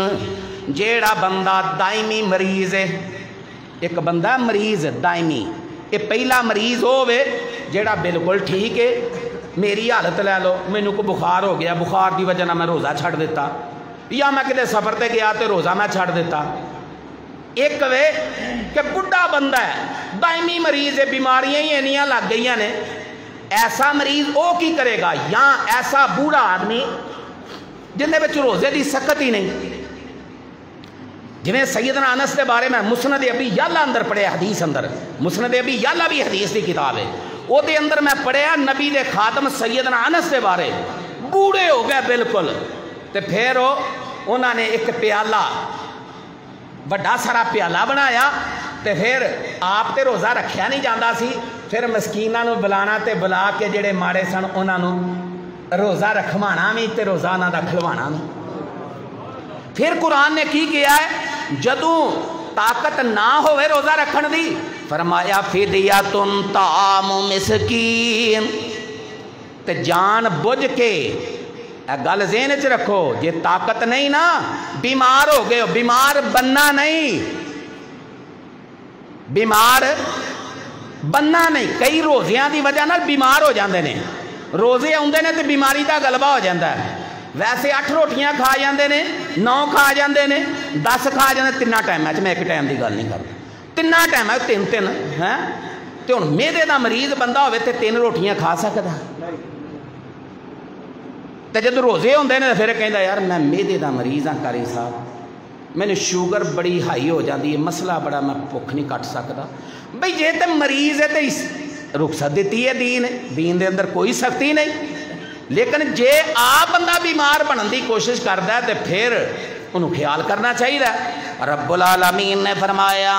جیڑا بندہ دائمی مریض ہے, ایک بندہ مریض دائمی, یہ پہلا مریض ہوئے جیڑا بالکل ٹھیک ہے, میری حالت لے لو, مینوں کو بخار ہو گیا, بخار دی وجہ نہ میں روزہ چھڑ دیتا, یا میں کدے سفر تے گیا تے روزہ میں چھڑ دیتا. ایک وے کہ بڑھا بندہ ہے, دائمی مریض ہے, بیماریاں ہی اینیاں لگ گئی نے, ایسا مریض او کی کرے گا, یا ایسا بوڑھا آدمی جن وچ روزے دی سخت ہی نہیں. جویں سیدنا انس دے بارے میں مسند ابی یعلا اندر پڑھیا, حدیث اندر مسند ابی یعلا بھی حدیث دی کتاب ہے, او دے اندر میں پڑھیا نبی دے خادم سیدنا انس دے بارے, بوڑھے ہو گئے بالکل, تے پھر انہوں نے ایک پیالہ بڑا سارا پیالہ بنایا, تے پھر آپ تے روزہ رکھیا نہیں جاندہ سی, پھر مسکیناں نو بلانا تے بلا کے جڑے ماڑے سن انہاں نو روزہ رکھوانا بھی تے روزہ انہاں دا کھلوانا بھی. پھر قرآن نے کی کیا ہے, جدوں طاقت نہ ہوئے روزہ رکھن دی, فرمایا فِدْيَةٌ طَعَامُ مِسْكِينٍ. تے جان بجھ کے گل ذہن چ رکھو, جے طاقت نہیں نا, بیمار ہو گئے ہو, بیمار بننا نہیں, بیمار بننا نہیں. کئی روزیاں دی وجہ نال بیمار ہو جاندے نے, روزے آندے نے تے بیماری دا غلبہ ہو جاندا ہے. ویسے 8 روٹیاں کھا جاندے نے, 9 کھا جاندے نے, 10 کھا جاندے, 3 ٹائم میں ایک ٹائم دی گل نہیں کردا, 3 ٹائم ہے 3 ہیں. تے ہن میدے دا مریض بندہ ہوے تے 3 روٹیاں کھا سکدا, تے جد روزے ہوندے نے پھر کہندا یار میں میدے دا مریض ہاں قاری صاحب, مینوں شوگر بڑی ہائی ہو جاندی ہے, مسئلہ بڑا, میں بھوک نہیں کٹ سکدا. بھئی جے تے مریض ہے تے رخصت دیتی ہے دین دے اندر کوئی سختی نہیں, لیکن جے آپ بندہ بیمار بنن دی کوشش کردا ہے تے پھر انہوں خیال کرنا چاہیے. رب العالمین نے فرمایا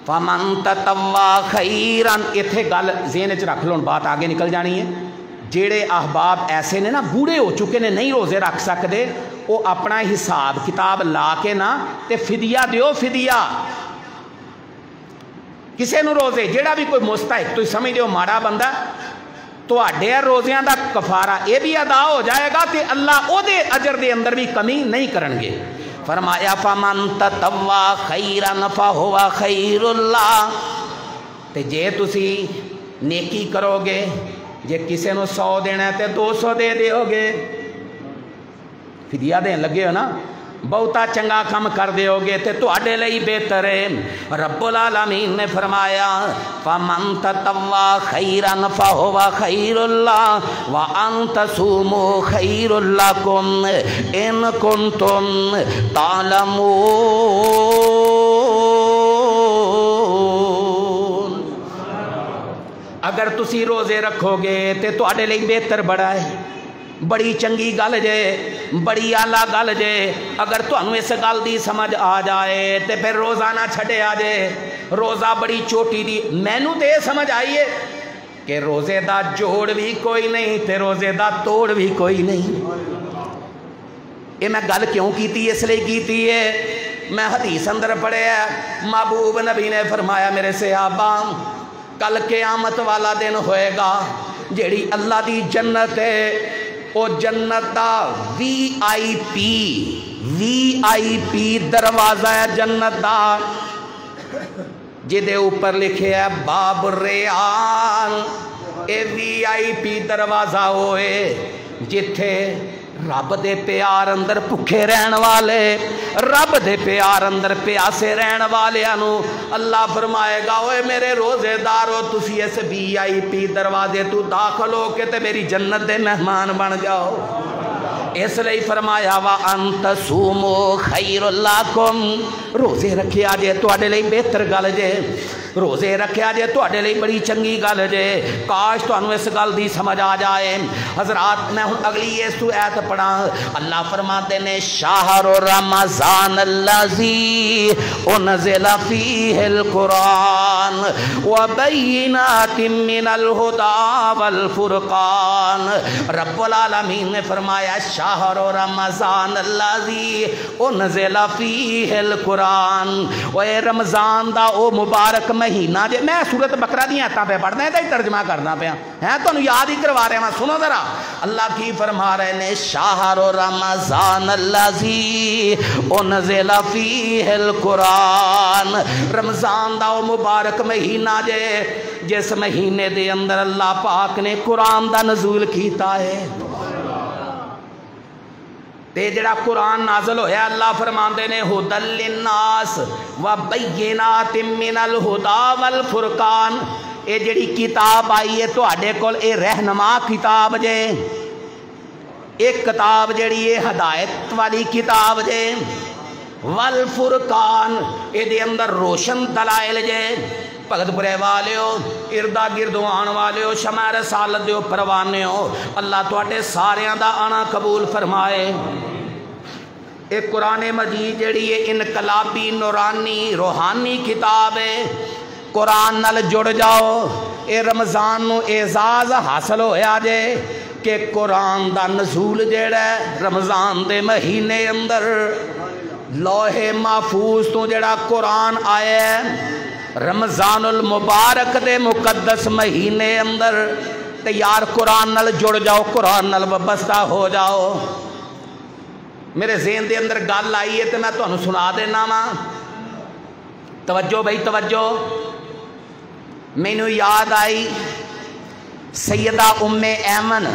فَمَن تَطَوَّعَ خَيْرًا. اتھے گل ذہن چ رکھ لو, بات آگے نکل جانی ہے. جیڑے احباب ایسے نے نا بوڑھے ہو چکے نے, نہیں روزے رکھ سکتے, وہ اپنا حساب کتاب لا کے نا تے فدیہ دیو. فدیہ کسے نو روزے جیڑا بھی کوئی مستحق تو سمجھ دیو ماڑا بندہ, تو اڈے روزیاں دا کفارہ یہ بھی ادا ہو جائے گا, تے اللہ او دے اجر دے اندر بھی کمی نہیں کرن گے. فرمایا فَمَن تَطَوَّعَ خَيْرًا فَهُوَ خَيْرٌ لَّهُ. تے جے تسی نیکی کرو گے, جے کسے نو 100 دینا ہے تے 200 دے دیو گے, فدیہ دین لگے ہو نا, بہتا چنگا کم کر دیو گے تے تواڈے لئی بہتر ہے. رب العالمین نے فرمایا فَمَن تَطَوَّعَ خَيْرًا فَهُوَ خَيْرٌ لَّهُ وَأَن تَصُومُوا خَيْرٌ لَّكُمْ إِن كُنتُمْ تَعْلَمُونَ. اگر تسی روزے رکھو گے تے تواڈے لئی بہتر بڑا ہے, بڑی چنگی گل جے, بڑی آلہ گل جے. اگر تانوں اس گل دی سمجھ آ جائے تے پھر روزہ نہ چھڈے آ جے. روزہ بڑی چوٹی دی, مینوں تے سمجھ آئی ہے کہ روزے دا جوڑ بھی کوئی نہیں تے روزے دا توڑ بھی کوئی نہیں. یہ میں گل کیوں کیتی, اس لیے کیتی ہے, میں حدیث اندر پڑھیا محبوب نبی نے فرمایا میرے صحابہ کل قیامت والا دن ہوئے گا, جیڑی اللہ دی جنت ہے او جنت دا وی آئی پی دروازہ ہے جنت دا, جدے اوپر لکھے ہے باب ریان. اے وی آئی پی دروازہ ہوئے جتھے رب دے پیار اندر بھکھے رہن والے, رب دے پیار اندر پیاسے رہن والےانو اللہ فرمائے گا اوے میرے روزے دارو تسی اس VIP دروازے تو داخل ہو کے تے میری جنت دے مہمان بن جاؤ. اس لیے فرمایا وا انت سومو خیر لکم روزے رکھیا جے تواڈے لئی بہتر گل جے روزے رکھیا جے تواڈے لئی بڑی چنگی گل جے کاش تانوں اس گل دی سمجھ آ جائے حضرات میں ہن اگلی اس تو ایت پڑھاں اللہ فرماتے نے شہر رمضان الذی انزل فیہ القرآن وبینات من الہدی والفرقان رب العالمین نے فرمایا شہر رمضان الذی انزل فیہ القرآن اے رمضان دا او مبارک مہینہ جے میں سورۃ بقرہ دی آیتاں پہ پڑھنا ہے تے ترجمہ کرنا پیا ہے تانوں یاد ہی کروا رہا ہاں سنو ذرا اللہ کی فرما رہے نے شہر رمضان الذی انزل فیہ القرآن رمضان دا او مبارک مہینہ جے جس مہینے دے اندر اللہ پاک نے قرآن دا نزول کیتا ہے تے جڑا قرآن نازل ہویا اللہ فرماندے نے ھدی للناس وبینات من الہدی والفرقان اے جڑی کتاب آئی ہے تواڈے کول اے رہنما کتاب جے ایک کتاب جڑی ہے ہدایت والی کتاب جے والفرقان اے دے اندر روشن دلائل جے بھگت پورے والیو اردا گردو آن والیو شمع رسالت دیو پروانیو اللہ تواڈے ساریاں دا آنا قبول فرمائے ایک قرآن مجید جڑی ہے انقلابی نورانی روحانی کتاب ہے قرآن نال جڑ جاؤ اے رمضان نو اعزاز حاصل ہویا جے کہ قرآن دا نزول جڑا ہے رمضان دے مہینے اندر لوح محفوظ تو جڑا قرآن آیا ہے رمضان المبارک دے مقدس مہینے اندر تے یار قرآن نال جڑ جاؤ قرآن نال وابستہ ہو جاؤ میرے ذہن دے اندر گل آئی ہے تے میں تانوں سنا دینا وا توجہ بھائی توجہ مینوں یاد آئی سیدہ ام ایمن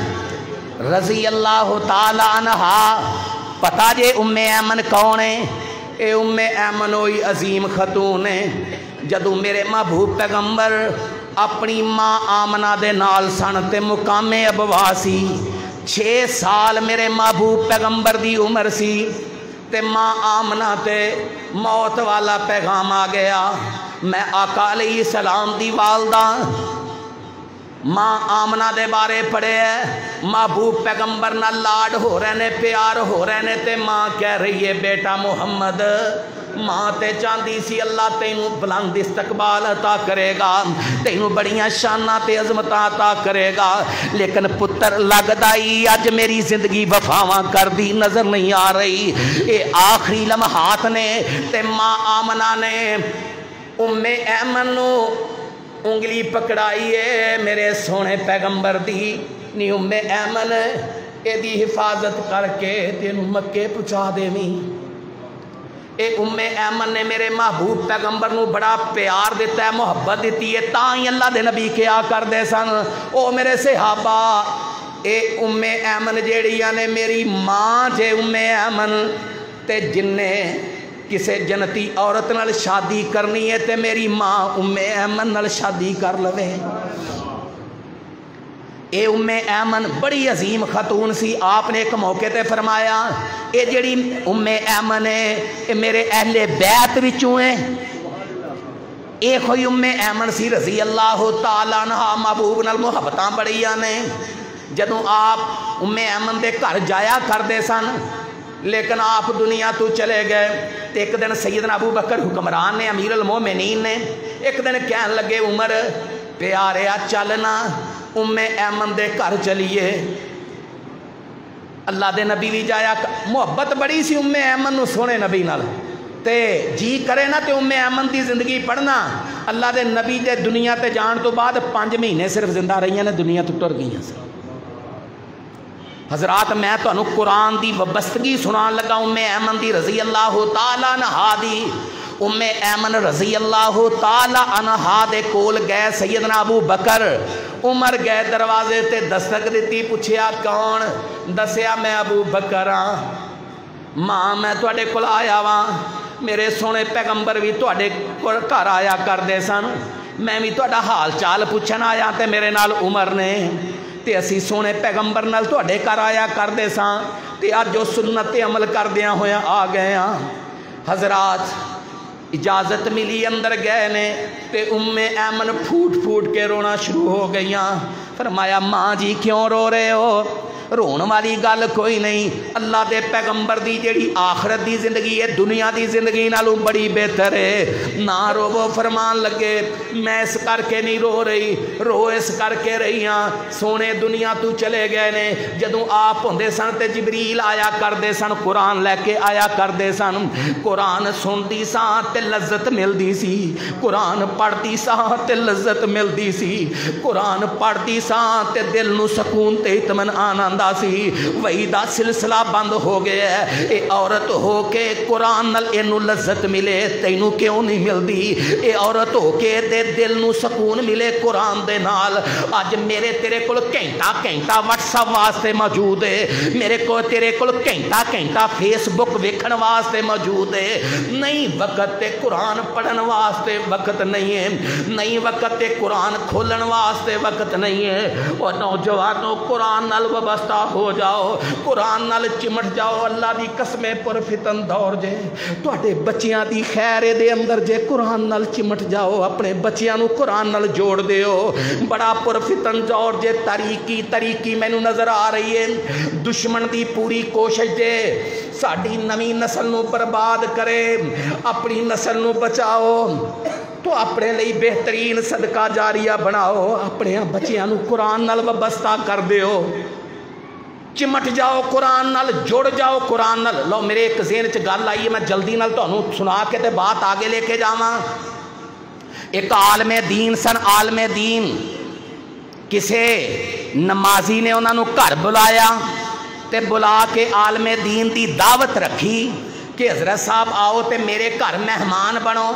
رضی اللہ تعالی عنہا پتہ جے ام ایمن کون ہے اے ام ایمن ہوئی عظیم خاتون ہے جدوں میرے محبوب پیغمبر اپنی ماں آمنہ دے نال سن تے مقام ابوا سی 6 سال میرے محبوب پیغمبر دی عمر سی تے ماں آمنہ تے موت والا پیغام آ گیا میں آقا علیہ السلام دی والدہ ماں آمنہ دے بارے پڑھے ہے محبوب پیغمبر نہ لاڈ ہو رہے نے پیار ہو رہے نے تے ماں کہہ رہی ہے بیٹا محمد ماں تے چاندی سی اللہ تینوں بلند استقبال عطا کرے گا تینوں بڑیاں شاناں تے عظمتاں عطا کرے گا لیکن پتر لگدا ہی اج میری زندگی وفاواں کر دی نظر نہیں آ رہی اے آخری لمحات نے تے ماں آمنہ نے ام ایمن نو انگلی پکڑائی ہے میرے سونے پیغمبر دی نی ام ایمن اے دی حفاظت کر کے تینوں مکے پہنچا دیویں اے ام ایمن نے میرے محبوب پیغمبر نو بڑا پیار دیتا ہے محبت دیتی ہے تاں ہی اللہ دے نبی کیا کر دے سن او میرے صحابہ اے ام ایمن جیڑیاں نے میری ماں جے ام ایمن تے جن نے کسے جنتی عورت نال شادی کرنی ہے تے میری ماں ام ایمن نال شادی کر لوے اے ام ایمن بڑی عظیم خاتون سی آپ نے ایک موقع تے فرمایا اے جڑی ام ایمن ہے اے میرے اہل بیت وچوں ہے اے کوئی ام ایمن سی رضی اللہ تعالی عنہا محبوب نال محبتاں بڑیاں نے جدوں آپ ام ایمن دے گھر جایا کردے سن لیکن آپ دنیا تو چلے گئے تے ایک دن سیدنا ابو بکر حکمران نے امیر المومنین نے ایک دن کہن لگے عمر پیاریا چلنا ام ایمن دے گھر چلیے اللہ دے نبی بھی جایا محبت بڑی سی ام ایمن نو سونے نبی نال تے جی کرے نا تے ام ایمن دی زندگی پڑھنا اللہ دے نبی دے دنیا تے جان تو بعد 5 مہینے صرف زندہ رہی نے دنیا تو ٹر گئی ہیں حضرات میں تو انہوں قرآن دی وابستگی سنان لگا ام ایمن دی رضی اللہ تعالی عنہا دی ام ایمن رضی اللہ تعالی عنہا دے کول گئے سیدنا ابو بکر عمر گئے دروازے تے دستک دیتی پوچھیا کون دسیا میں ابو بکر ہاں ماں میں تواڈے کول آیا واں میرے سونے پیغمبر بھی تواڈے کول گھر آیا کردے سن میں بھی تواڈا حال چال پوچھن آیا تے میرے نال عمر نے ते असी सोने पैगंबर नाल तुहाडे घर आया करदे सां ते अज उस सुन्नत ते अमल करदियां होया आ गए हां। हजरात इजाजत मिली अंदर गए ने ते उम्मे ऐमन फूट फूट के रोना शुरू हो गईयां। फरमाया माँ जी क्यों रो रहे हो? रोन वाली गल कोई नहीं, अल्लाह के पैगंबर की जिहड़ी आखरत की जिंदगी है दुनिया की जिंदगी नालों बड़ी बेहतर है, ना रोवो। फरमान लगे मैं इस करके नहीं रो रही, रो इस करके रही हाँ सोने दुनिया तू चले गए ने। जदों आप होंदे सन ते जिबरील आया करदे सन, कुरान लैके आया करदे सन, कुरान सुनदी सा ते लज्जत मिलदी सी, कुरान पढ़दी सा ते लज्जत मिलदी सी, कुरान पढ़दी सा ते दिल नूं सकून ते इत्मीनान आंदा सी। वही दा सिलसिला बंद हो गया है। ये औरत हो के कुरान नाल इनू लज्जत मिले, तैनू क्यों नहीं मिलती? ये औरत हो के दे दिल नू सकून मिले कुरान दे नाल। अज मेरे तेरे कोल घंटा घंटा व्हाट्सएप वास्ते मौजूद है, मेरे को तेरे कोल घंटा घंटा फेसबुक वेखण वास्ते मौजूद है। नहीं वक्त ते कुरान पढ़न वास्ते वक्त नहीं है, नहीं वक्त ते कुरान खोलन वास्ते वक्त नहीं है। और नौजवानों कुरान नाल वाबस्ता हो जाओ, कुरान नाल चिमट जाओ। अल्लाह दी कसमे पुरफितन दौर जे तुहाडे बच्चियां दी खैर दे अंदर जे कुरान नाल चिमट जाओ, अपने बच्चियां नू कुरान नाल जोड़ दिओ। बड़ा पुरफितन दौर जे तरीकी तरीकी मैनू नजर आ रही है। दुश्मन दी पूरी कोशिश जे साडी नवीं नस्ल नू बर्बाद करे, अपनी नस्ल नू बचाओ तो अपने लिए बेहतरीन सदका जारिया बनाओ, अपने बच्चियां नू कुरान नाल वाबस्ता कर दिओ। चिमट जाओ कुरान नाल, जुड़ जाओ कुरान नाल। लो मेरे एक ज़हन च गल आई है, मैं जल्दी नाल तुहानू सुना के ते बात आगे लेके जावां। एक आलमे दीन सन, आलमे दीन किसे नमाजी ने उन्होंने घर बुलाया ते बुला के आलमे दीन की दावत रखी कि हजरत साहब आओ ते मेरे घर मेहमान बनो।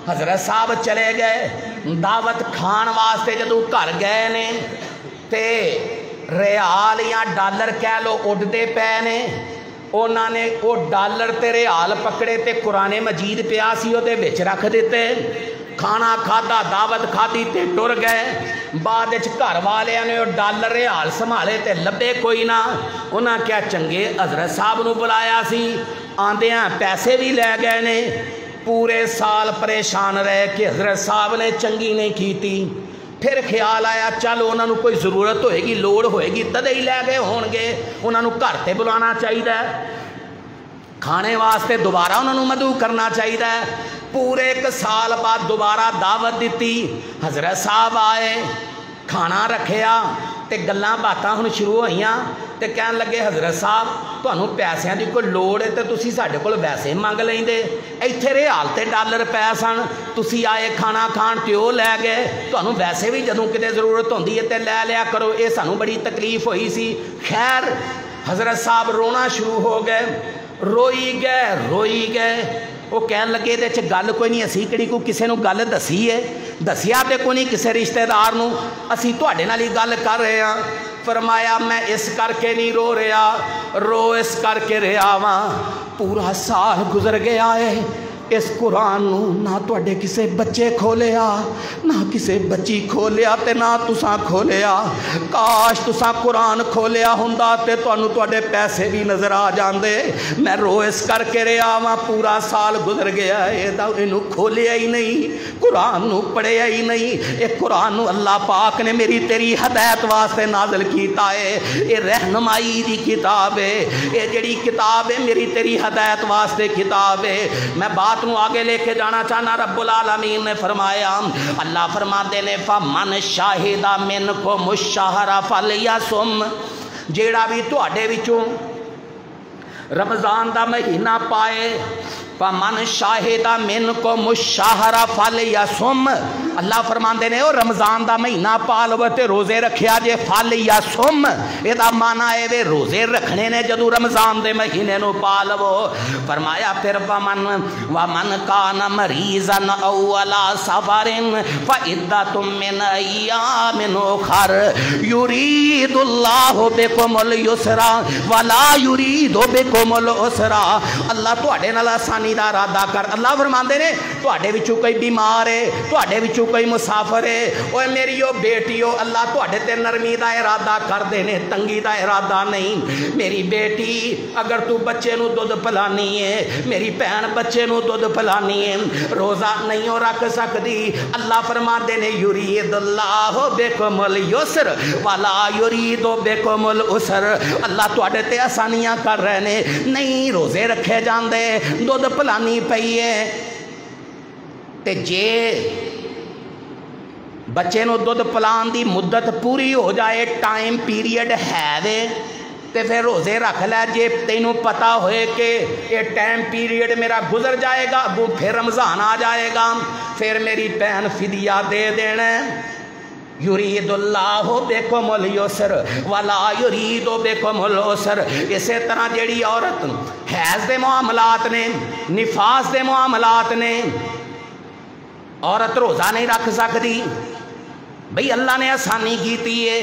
हजरत साहब चले गए दावत खान वास्ते। जदों घर गए ने ते रियाल या डॉलर कह लो उड़ते पे ने, उन्होंने वो डॉलर ते रियाल पकड़े ते कुराने मजीद पिया सी उहदे विच रख दिते। खाना खादा, दावत खादी ते टुर गए। बाद घर वालियां ने डॉलर रियाल संभाले ते लभे कोई ना। उन्हें क्या चंगे हजरत साहब नूं बुलाया सी, आंदियां पैसे भी लै गए ने। पूरे साल परेशान रहे कि हजरत साहब ने चंगी नहीं की। फिर ख्याल आया चल उन्होंने कोई जरूरत होएगी, लोड़ होएगी तदे ही लै गए होणगे, उन्होंने घर ते बुलाना चाहिए, खाने वास्ते दोबारा उन्होंने मदऊ करना चाहिए। पूरे एक साल बाद दोबारा दावत दी, हजरत साहब आए, खाना रखिया ते गल्लां बातां हुण शुरू होईयां ते कहन लगे हजरत साहब तुहानूं पैसों की कोई लोड़ है तो तुसीं साडे कोल वैसे मंग लैंदे, इत्थे रियाल ते डॉलर पै सन, तुसीं आए खाना खाण ते ओह लै गए, तुहानूं वैसे भी जदों किते जरूरत होंदी है ते लै लिया करो, ये सानूं बड़ी तकलीफ होई सी। खैर हजरत साहब रोना शुरू हो गए, रोई गए। वो कह लगे ये गल कोई नहीं, असी कि किसी को गल दसी है, दसिया तो कोई नहीं किसी रिश्तेदार नूं, असी तुहाडे नाल ही गल कर रहे हैं। फरमाया मैं इस करके नहीं रो रहा, रो इस करके रहा वां, पूरा साल गुजर गया है, इस कुरान नूं ना तुहाडे किसी बच्चे खोलिया, ना किसी बच्ची खोलिया ते ना तुसां खोलिया। काश तुसां कुरान खोलिया हुंदा ते तुहानूं तुहाडे पैसे भी नज़र आ जांदे। मैं रो इस करके रहा वां, पूरा साल गुजर गया इनू खोलिया ही नहीं, कुरान नूं पढ़िया ही नहीं। ये कुरान नूं अल्लाह पाक ने मेरी तेरी हदायत वास्ते नाज़िल कीता है, ये रहनुमाई दी किताब है, ये जिहड़ी किताब है मेरी तेरी हदायत वास्ते किताब है। मैं बात आगे लेके जाना चाहना। रब्बुल आलमीन ने फरमाया, अल्लाह फरमाते ने फमन शाहिदा मिनको मुशहरा फलयसुम, जेड़ा भी तुहाडे विचों रमज़ान दा महीना पाए, फमन शाहिदा मिनको मुशहरा फलयसुम, अल्लाह फरमाते ने ओ रमज़ान दा महीना पा लवो ते रोज़े रखिया जे, फलयसुम एदा माना है वे रोज़े रखने ने जदों रमज़ान दे महीने नूं पा लवो। फरमाया फिर वमन कान मरीज़न औ अला सफरिन फइद्दतुम मिन अय्यामिन उखर युरीदुल्लाहु बिकुमुल युसरा वला युरीदु बिकुमुल उसरा, अल्लाह तुहाडे नाल आसानी आसानी का इरादा कर। अल्लाह फरमाते ने तुहाडे विचों कोई बीमार है, तुहाडे विचों कोई मुसाफिर है, ओए मेरी ओ बेटी हो, अल्लाह तुहाडे ते नरमी का इरादा करदे ने, तंगी का इरादा नहीं। मेरी बेटी अगर तू बच्चे नू दुध पिलानी है, मेरी भैन बच्चे नू दुध पिलानी है, रोज़ा नहीं हो रख सकती, अल्लाह फरमाते ने युरीदुल्लाहु बिकुमुल युस्र वला युरीदु बिकुमुल उसर। अल्लाह तुहाडे ते आसानियां कर रहे ने, नहीं रोज़े रखे जाते, दुध पिलानी पई है। ते जे बच्चे नू दुध पिलान दी मुद्दत पूरी हो जाए, टाइम पीरियड है वे, तो फिर रोज़े रख लै। जे तेनू पता होए कि ये टाइम पीरियड मेरा गुजर जाएगा, अगू फिर रमज़ान आ जाएगा, फिर मेरी भैन फिदिया दे देना। युरीदुल्लाहु बिकुमुल युस्र वला युरीदु बिकुमुल उसर। इसे तरह जेड़ी औरत हैज़ दे मामलात ने, निफास दे मामलात ने, औरत रोज़ा नहीं रख सकती, भाई अल्लाह ने आसानी की है।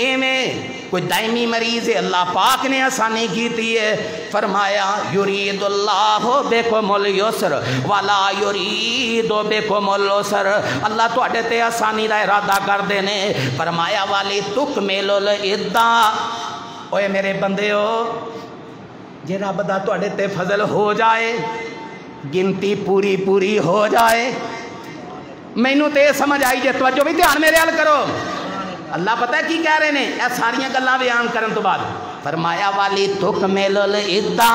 इवें कोई दायमी मरीज है, अल्लाह पाक ने आसानी की है। फरमाया युरीदुल्लाहु बिकुमुल युस्र वला युरीदु बिकुमुल उसर। अल्लाह तुहाडे ते आसानी का इरादा करदे ने। फरमाया वाली तुकमिलुल इद्दा। ओए मेरे बंदे हो, जे रब दा तुहाडे ते फजल हो जाए, गिनती पूरी पूरी हो जाए, मैनू तो यह समझ आई जे, तवज्जो भी ध्यान मेरे हाल करो। अल्लाह पता है की कह रहे हैं, यह सारियां गल्लां बयान करन तो बाद फरमाया वाली तुकमिलुल इद्दा,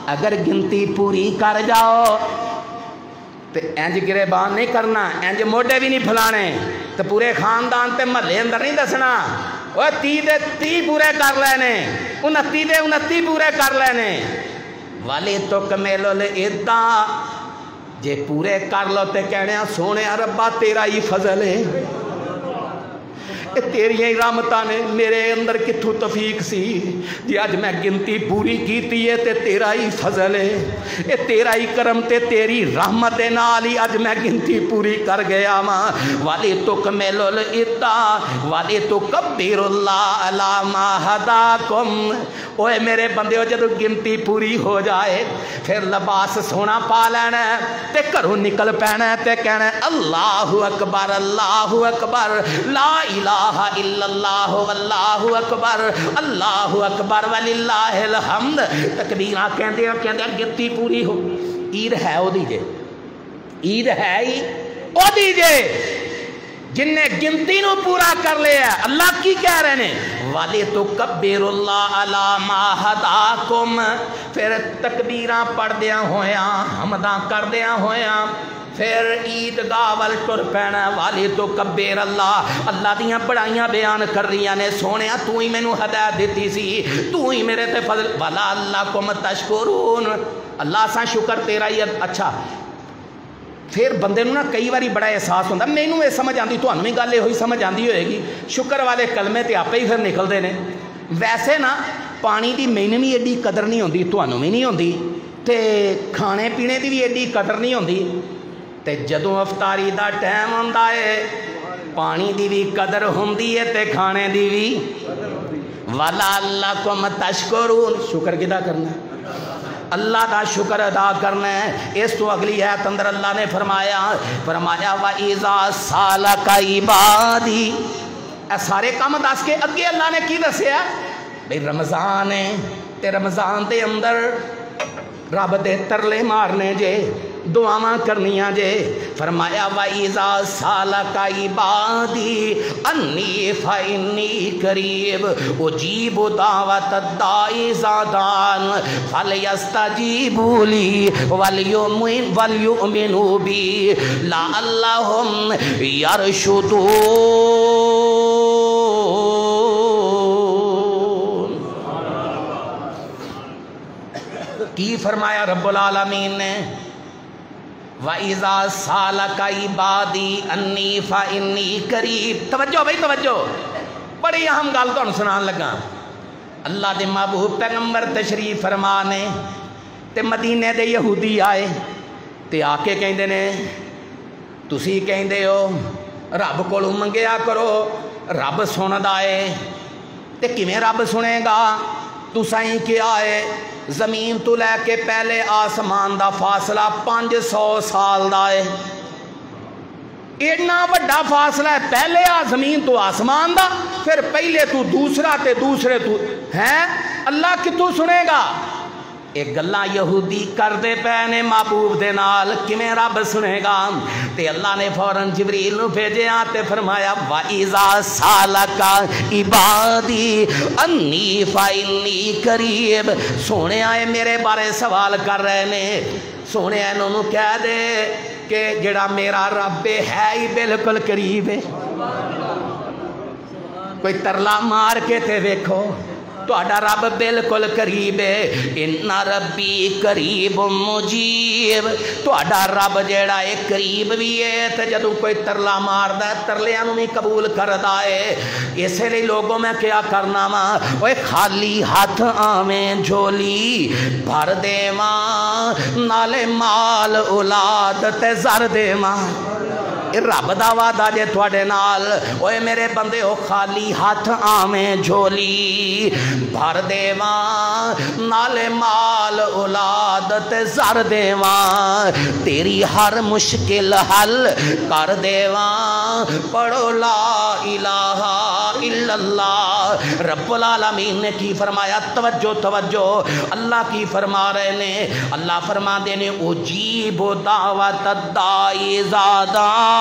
अगर गिनती पूरी कर जाओ तो इंज गिरेबान नहीं करना, इंज मोढे भी नहीं फैलाने, तो पूरे खानदान ते महल्ले अंदर नहीं दसना वो 30 दे 30 पूरे कर लेने, 29 दे 29 पूरे कर लेने। वाली तुकमिलुल इद्दा, जे पूरे कर लो तो कहने सोने रब्बा तेरा ही फजल है, तेरिया ही रहमतां ने, मेरे अंदर कित्थों तफीक सी जी अज मैं गिनती पूरी की है, तो तेरा ही फजल है, ये तेरा ही करम ते तेरी रहमत दे नाल ही अज मैं गिनती पूरी कर गया वां। वाली तुकमिलुल इद्दा वाली तुकब्बिरुल्लाह अला मा हदाकुम। ओए मेरे बंदे, जब गिनती पूरी हो जाए फिर लिबास सोना पा लेना, ते घरों निकल पैना, ते कहना अल्लाहु अकबर अल्लाहु अकबर ला इलाहा इल्लल्लाहु वल्लाहु अकबर अल्लाहु अकबर वलिल्लाहिल हम्द। तकबीरां कहंदे कहंदे गिनती पूरी हो। ईद है ओदी जे, ईद है ही ओदी जे जिन्ने गिनती नू पूरा कर लिया। अल्लाह की कह रहे ने वाली तुकब्बिरुल्लाह अला मा हदाकुम। फिर तकबीरां पढ़दिया होया, हमदां करदिया होया, फिर ईदगाह वाल तुर पैना। वाली तुकब्बिर अल्लाह, अल्लाह दियां बड़ाइयां बयान कर रही ने। सोने तू ही मैनू हदायत दी सी, तू ही मेरे ते फजल वाला अल्लाह कुम तशकुरून। अल्लाह सा शुक्र तेरा ही। अच्छा फिर बंदे नू ना कई बारी बड़ा एहसास होंदा, मैनू ये समझ आती, तुहानू भी गल यही समझ आती होएगी, शुक्र वाले कलमे तो आपे ही फिर निकलते हैं। वैसे ना पानी की मैनू भी एडी कदर नहीं होंदी, तुहानू भी नहीं होंदी, तो खाने पीने की भी एडी कदर नहीं होंदी। तो जदों अफतारी का टाइम आंदा है पानी की भी कदर होंदी है, तो खाने की भी। वाला अल्लाह कुम तशकुरून, शुक्र किदा करना, अल्लाह का शुक्र अदा करना है। इस तो अगली है अंदर अल्लाह ने फरमाया व इज़ा सालका इबादी। सारे काम दस के अगे अल्लाह ने की दसिया भाई रमज़ान है, तो रमज़ान के अंदर रब दे तरले मारने जे, दुआवां करनिया जे। फरमाया व इज़ा सालका इबादी अन्नी फ़इन्नी करीब उजीबु दावत दाई ज़ादान फलयस्तजीबू ली वलयुमिनु बी लअल्लहुम यरशुदून। की फरमाया रब्बुल आलमीन ने वाइज़ा सालका इबादी अन्नी फ़इन्नी करीब। तवज्जो भाई तवज्जो, बड़ी अहम गल तुहानू सुनान लगा। अल्लाह दे महबूब पैगंबर तशरीफ फरमा ने, ते मदीने दे यहूदी आए, ते आके कहंदे ने तुसी कहंदे हो रब कोलों मंगिया करो, रब सुनदा है, ते किवें रब सुनेगा, तुसां ही क्या है زمین تو لے کے پہلے آسمان دا فاصلہ 500 سال دا ہے. ایڈنا وڈا فاصلہ ہے پہلے زمین تو آسمان دا, پھر پہلے تو دوسرا تے دوسرے تو ہے. اللہ کتوں سنے گا؟ ایک گلاں یہودی کر دے پے نے محبوب دے نال, کیویں رب سنے گا؟ تے اللہ نے فوراً جبریل نو بھیجیا تے فرمایا وَإِذَا سَأَلَكَ عِبَادِي أَنِّي فَإِنِّي قَرِيبٌ. سونے آئے میرے بارے سوال کر رہے نے, سونے انہوں کہہ دے کہ جڑا میرا رب ہے ہی بالکل قریب ہے. کوئی ترلا مار کے تے ویکھو تہاڈا رب بالکل قریب ہے. ان ربی قریب مجیب. تہاڈا رب جیڑا ہے قریب بھی ہے تے جدوں کوئی ترلا ماردا ہے ترلیاں نوں بھی قبول کردا ہے. اسی لیے لوگوں میں کیا کرنا وا, اوے خالی ہاتھ آویں جھولی بھر دیواں, نالے مال اولاد تے زر دیواں. رب دا وعدہ جے تواڈے نال, اوے میرے بندے ہو خالی ہاتھ آویں جھولی بھر دیواں, نالے مال اولاد تے زر دیواں, تیری ہر مشکل حل کر دیواں. پڑھو لا الہ الا اللہ. رب العالمین نے کی فرمایا؟ توجہ توجہ, اللہ کی فرما رہے نے, اللہ فرما دے نے اجیب دعوت الداعی اذا دعان.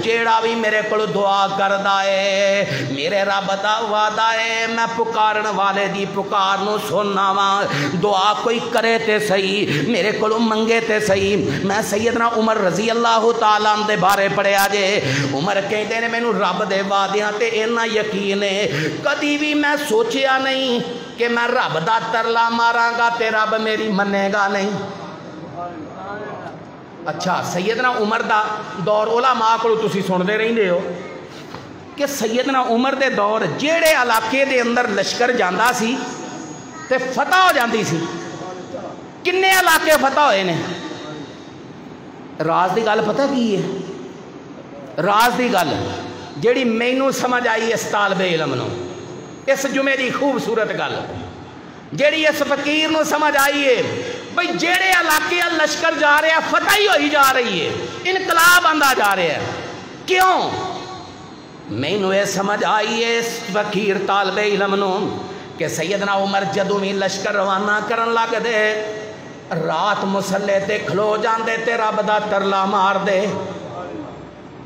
جیڑا بھی میرے کو دعا کردا ہے میرے رب دا وعدہ ہے میں پکارن والے دی پکار نو سننا وا. دعا کوئی کرے تے صحیح, میرے کو منگے تے صحیح. میں سیدنا عمر رضی اللہ تعالیٰ عنہ دے بارے پڑھیا جے. عمر کہندے نے مینوں رب دے وعدیاں تے اتنا یقین ہے, کدی بھی میں سوچیا نہیں کہ میں رب دا ترلا ماراں گا تے رب میری منے گا نہیں. اچھا سیدنا عمر دا دور علماء کو تسی سنتے رہندے ہو کہ سیدنا عمر دے دور جیڑے علاقے دے اندر لشکر جاندا سی تے فتح ہو جاندی سی. کنے علاقے فتح ہوئے نے؟ راز دی گل پتہ کی ہے؟ راز دی گل جیڑی مینوں سمجھ آئی اس طالب علم نو, اس جمعے دی خوبصورت گل جیڑی اس فقیر نو سمجھ آئی ہے, بھئی جیڑے علاقے لشکر جا رہے ہیں فتح ہی ہوئی جا رہی ہے, انقلاب آندا جا رہے ہیں. کیوں؟ مینوں یہ سمجھ آئی ہے اس فقیر طالب علم نو کہ سیدنا عمر جدوں بھی لشکر روانہ کرن لگ دے رات مسلے تے کھلو جاندے تے رب دا ترلا مار دے,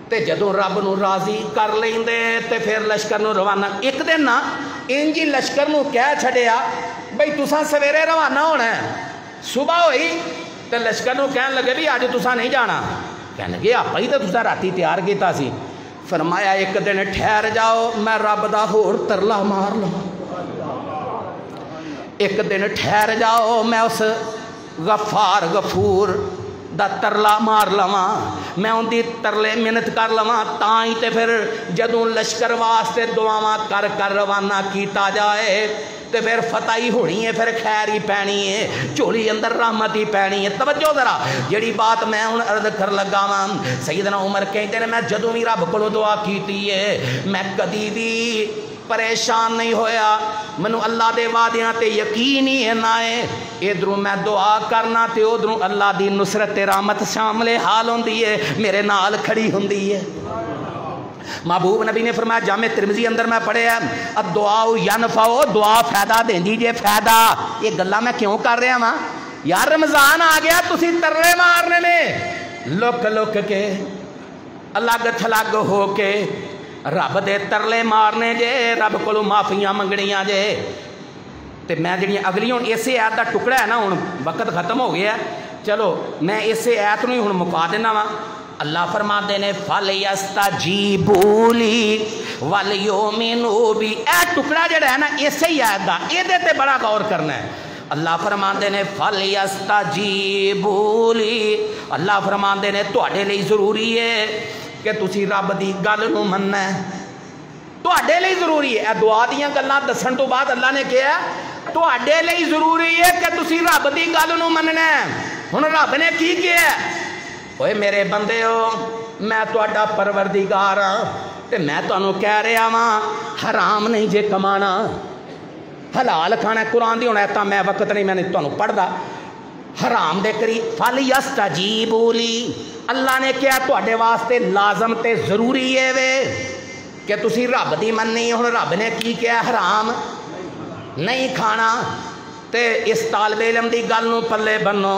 تے جدوں رب نو راضی کر لیندے تے پھر لشکر نو روانہ. ایک دن نا انجی لشکر نو کہہ چھڑیا بھئی تساں سویرے روانہ ہونا ہے. صبح ہوئی تے لشکر نو کہن لگے بھی آج تساں نہیں جانا. کہنے لگے آپ ہی تو تساں راتی تیار کیتا سی. فرمایا ایک دن ٹھہر جاؤ میں رب دا ہور ترلا مار لوں. ایک دن ٹھہر جاؤ میں اس غفار غفور دا ترلا مار لواں, میں ان دی ترلے منت کر لواں. تاں ہی تے پھر جدوں لشکر واسطے دعاواں کر کر روانہ کیتا جائے تے پھر فتح ہی ہونی ہے, پھر خیر ہی پینی ہے, چولی اندر رحمت ہی پینی ہے. توجہ ذرا جڑی بات میں ہن عرض کر لگا واں, سیدنا عمر کہندے نے میں جدوں بھی رب کولوں دعا کیتی ہے میں کدی بھی پریشان نہیں ہویا. منو اللہ دے وعدیاں تے یقین ہی ہے نہ ہے. ادھروں میں دعا کرنا تے ادھروں اللہ دی نصرت تے رحمت شامل حال ہوندی ہے, میرے نال کھڑی ہوندی ہے. محبوب نبی نے فرمایا جامع ترمذی اندر میں پڑھیا الدعاء ینفع, دعا فائدہ دیندی جے فائدہ. یہ گلاں میں کیوں کر رہا ہاں یار؟ رمضان آ گیا تسی ترلے مارنے نے لک لک کے الگ تھلگ ہو کے رب دے ترلے مارنے جے, رب کولوں معافیاں منگنیاں جے. تے میں جڑیاں اگلی ہن اسے آیت دا ٹکڑا ہے نا, ہن وقت ختم ہو گیا, چلو میں اسے آیت نوں ہن مکا دینا وا. اللہ فرماتے نے فَلْيَسْتَجِيبُوا لِي وَلْيُؤْمِنُوا بِي. اے ٹکڑا جڑا ہے نا اسے ہی آیت دا, ایدے تے بڑا غور کرنا ہے. اللہ فرماتے نے فَلْيَسْتَجِيبُوا لِي, اللہ فرماتے نے تواڈے لئی ضروری ہے کہ تسی رب دی گل نو مننا ہے, تواڈے لئی ضروری ہے. اے دعا دیاں گلاں دسن تو بعد اللہ نے کہا تواڈے لئی ضروری ہے کہ تسی رب دی گل نو مننا ہے. ہن رب نے کی کہا؟ اوے میرے بندے ہو میں تہاڈا پروردگار ہاں تے میں تانوں کہہ رہا واں حرام نہیں جے کمانا. हलाल खाना कुरान दी हुण आयतां मैं वक्त नहीं मैं तुहानूं पढ़दा हराम दे करी फल यस्तजीबूली अल्लाह ने क्या तुहाडे वास्ते लाजम ते जरूरी है वे कि तुसी रब दी मन्नी हुण रब ने की क्या हराम नहीं खाना ते इस तालबे इलम दी गल नूं पल्ले बन्नो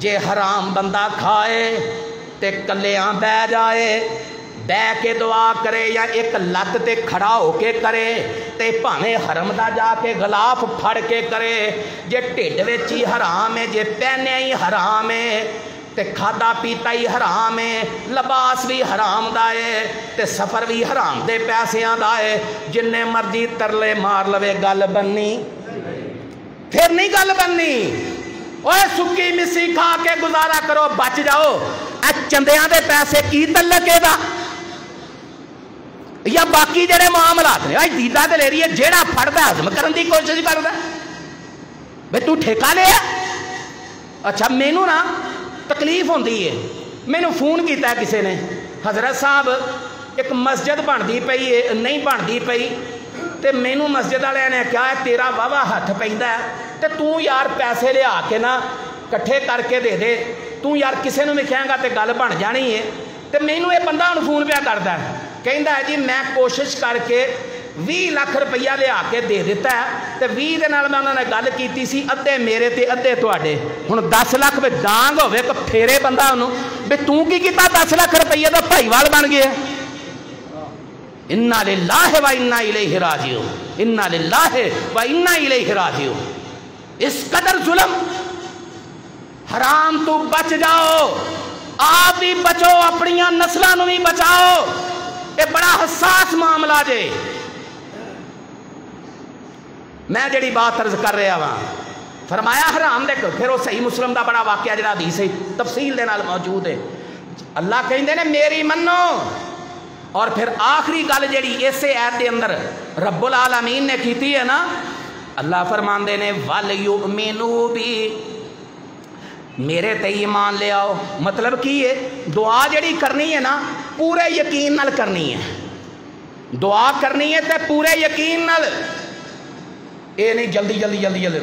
जे हराम बंदा खाए ते कल्लियां बह जाए बह के दुआ करे या एक लत ते खड़ा होके करे ते भावें हरम दा जाके गलाफ फड़ के करे जे ढिड विच ही हराम है जे पहनिया ही हराम है ते खादा पीता ही हराम है लिबास भी हराम दा है ते सफ़र भी हराम दे पैसियां दा है जिन्ने मर्जी तरले मार लवे गल बननी फिर नहीं गल बननी। ओए सुक्की मिस्सी खा के गुजारा करो बच जाओ चंदियां दे पैसे की तलक एदा या बाकी जेडे मामलात ने दीदा ते ले रही है जेड़ा फड़दा हजम करने की कोशिश करदा भाई तू ठेका लिया। अच्छा मैनू ना तकलीफ होंदी है मैनू फोन किया किसी ने हजरत साहब एक मस्जिद बनती पई है नहीं बनती पई तो मैनू मस्जिद वाले ने कहा तेरा वावा हथ पैंदा तो तू यार पैसे लिया के ना कट्ठे करके दे दे तू यार किसी भी कहेंगा तो गल बन जानी है। तो मैनू ये बंदा हुण फोन पिया करदा कहता है जी मैं कोशिश करके 20 लाख रुपया लिया के दे दिता है तो 20 के नाल मैं उन्होंने गल की सी अद्धे मेरे ते अद्धे तुहाडे हुण 10 लाख में डांग होवे को फेरे बंदा उन्होंने भी तू की कीता 10 लाख रुपये का भाईवाल बन गया। इन्ना लिल्लाहि व इन्ना इलैहि राजिऊन इन्ना लिल्लाहि व इन्ना इलैहि राजिऊन। इस कदर जुल्म हराम तो बच जाओ आप भी बचो अपनिया नस्लों भी बचाओ ये बड़ा हसास मामला जे। मैं जी बात अर्ज कर रहा वहाँ फरमाया हराम दे फिर वो सही मुस्लिम का बड़ा वाकया जो हदीस है तफसील दे नाल मौजूद है। अल्लाह कहते ने मेरी मनो और फिर आखिरी गल जी इसे ऐत के अंदर रब्बुल आलमीन ने की है ना अल्लाह फरमाते ने वल युमिनू भी मेरे ते ईमान ले आओ। मतलब की है दुआ जड़ी करनी है ना पूरे यकीन नाल करनी है दुआ करनी है तो पूरे यकीन नाल ये नहीं जल्दी जल्दी जल्दी जल्दी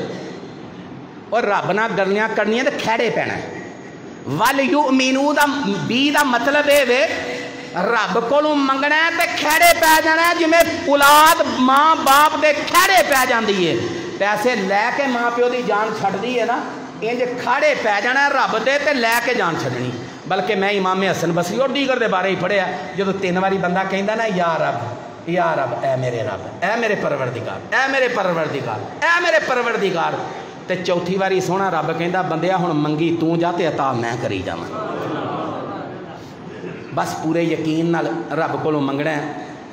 और रब नाल गलियां करनियां तो खैड़े पैना। वल युमिनू दा बी दा मतलब ये वे रब कोलों मंगना है तो खैड़े पै जाना है जिवें औलाद माँ बाप के खैड़े पै जाती है पैसे लैके माँ प्यो की जान छड्डदी है ना इंज खाड़े पै जाना रब दे ते लैके जान छड्डनी। बल्कि मैं इमाम हसन बसरी और दीगर के बारे ही पढ़िया जो 3 बारी बंदा कहता ना या रब ऐ मेरे रब ऐ मेरे परवरदिगार ऐ मेरे परवरदिगार ऐ मेरे परवरदिगार ते चौथी बारी सोहना रब कहता बंदिया हुण मंगी तू जा ते अता मैं करी जावां। बस पूरे यकीन नाल रब कोलों मंगना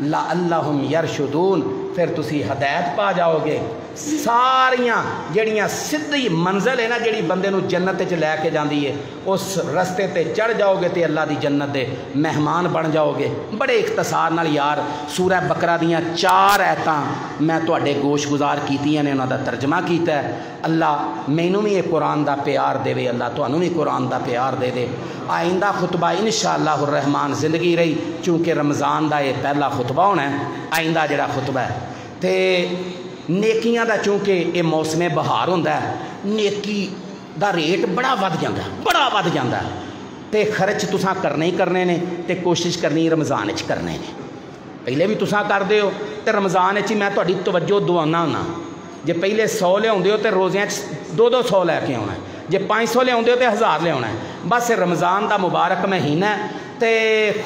ला अल्लाहुम यरशुदून फिर तुसी हदायत पा जाओगे। सारियां जड़ियां सीधी मंजिल है ना जी बंदे नूं जन्नत च लैके जाती है उस रस्ते ते चढ़ जाओगे तो अल्लाह की जन्नत दे मेहमान बन जाओगे। बड़े इख्तसार नाल यार सूरह बकरा दियां 4 आयतां मैं तुहाडे गोश गुजार कीतियां ने उन्हां दा तर्जमा कीता है। अल्लाह मैनू भी ये कुरान का प्यार देवे अल्लाह तुहानूं भी कुरान का प्यार दे दे। आइंदा खुतबा इंशाअल्लाहुर रहमान जिंदगी रही चूँकि रमज़ान का ये पहला खुतबा होना है आइंदा जड़ा खुतबा है तो नेकियां दा चूँकि ये मौसम बहार होंदा है नेकी दा रेट बड़ा वध जांदा ते खर्च तुसां करने ही करने ने ते कोशिश करनी रमज़ान च करने ने। पहले भी तुसां करदे हो तो रमज़ान च मैं तुहाडी तवज्जो दवाना हुन्ना जे पहले 100 लियाउंदे हो तो रोज़ियां 200 लैके आउणा जे 500 लियाउंदे हो तो 1000 लियाउणा है। बस रमज़ान का मुबारक महीना ते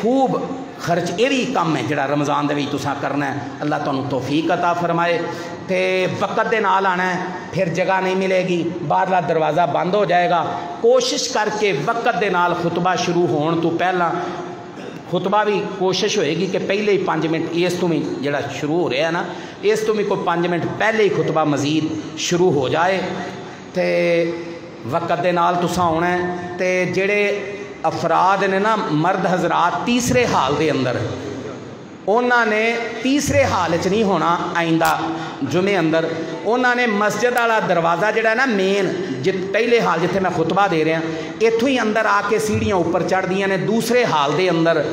खूब खर्च ये भी काम है जोड़ा रमज़ान के तुसां करना है। अल्लाह तुहानूं तौफीक अता फरमाए तो वक़्त दे नाल आना है फिर जगह नहीं मिलेगी बाहरला दरवाज़ा बंद हो जाएगा। कोशिश करके वक़्त दे नाल खुतबा शुरू होने तो पहला खुतबा भी कोशिश होएगी कि पहले ही 5 मिनट इस तो भी जोड़ा शुरू हो रहा है ना इस तो भी कोई 5 मिनट पहले ही खुतबा मजीद शुरू हो जाए तो वक़्त दे नाल तुसां आउणा है। तो जेड़े अफराद ने ना मर्द हजरात तीसरे हाल के अंदर उन्होंने तीसरे हाल च नहीं होना आइंदा जुमे अंदर उन्होंने मस्जिद वाला दरवाज़ा जोड़ा ना मेन पहले हाल जिथे मैं खुतबा दे रहा इत्थों ही अंदर आके सीढ़ियाँ ऊपर चढ़दियाँ ने। दूसरे हाल के अंदर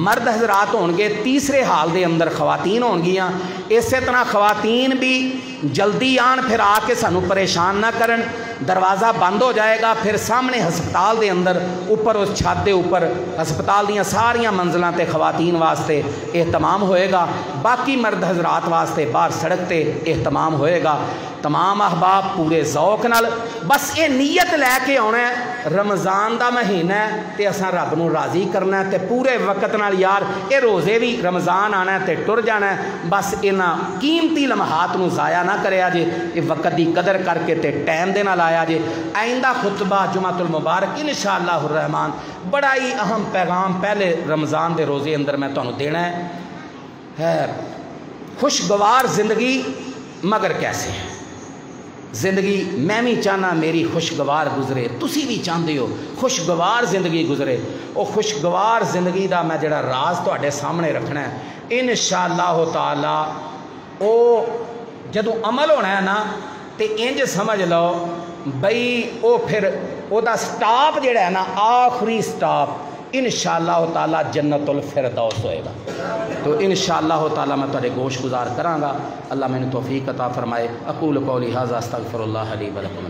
मर्द हजरात होणगे तीसरे हाल के अंदर खवातीन होणगियाँ। इस तरह खवातीन भी جلدی آن پھر آ کے سانو پریشان نہ کرن، دروازہ بند ہو جائے گا، پھر سامنے ہسپتال دے اندر اوپر اس چھت دے اوپر ہسپتال دیاں ساریاں منزلاں تے خواتین واسطے اہتمام ہوئے گا، باقی مرد حضرات واسطے باہر سڑک تے اہتمام ہوئے گا۔ تمام احباب پورے ذوق نال بس یہ نیت لے کے آنا ہے رمضان دا مہینہ ہے تے اساں رب نو راضی کرنا ہے تے پورے وقت نال یار اے روزے بھی رمضان آنا ہے تے ٹر جانا ہے، بس انہاں قیمتی لمحات نو ضائع نہ کریا جے، یہ وقت دی قدر کر کے تے ٹائم دے نال آیا جے۔ آئندہ خطبہ جمعۃ المبارک انشاءاللہ الرحمن بڑا ہی اہم پیغام پہلے رمضان دے روزے اندر میں تانوں دینا ہے خوشگوار زندگی مگر کیسے ہے زندگی میں بھی چاہنا میری خوشگوار گزرے، تسی بھی چاہتے ہو خوشگوار زندگی گزرے، وہ خوشگوار زندگی دا میں جڑا راز تواڈے سامنے رکھنا ہے انشاءاللہ تعالی او جدوں عمل ہونا ہے نا تے انج سمجھ لو بھئی او پھر او دا سٹاپ جڑا ہے نا آخری سٹاپ انشاءاللہ تعالی جنت الفردوس ہوئے گا۔ تو انشاءاللہ تعالی میں تہاڈے گوش گزار کراں گا، اللہ میں نے توفیق عطا فرمائے۔ اقول قولی ھذا استغفر اللہ لی ولکم۔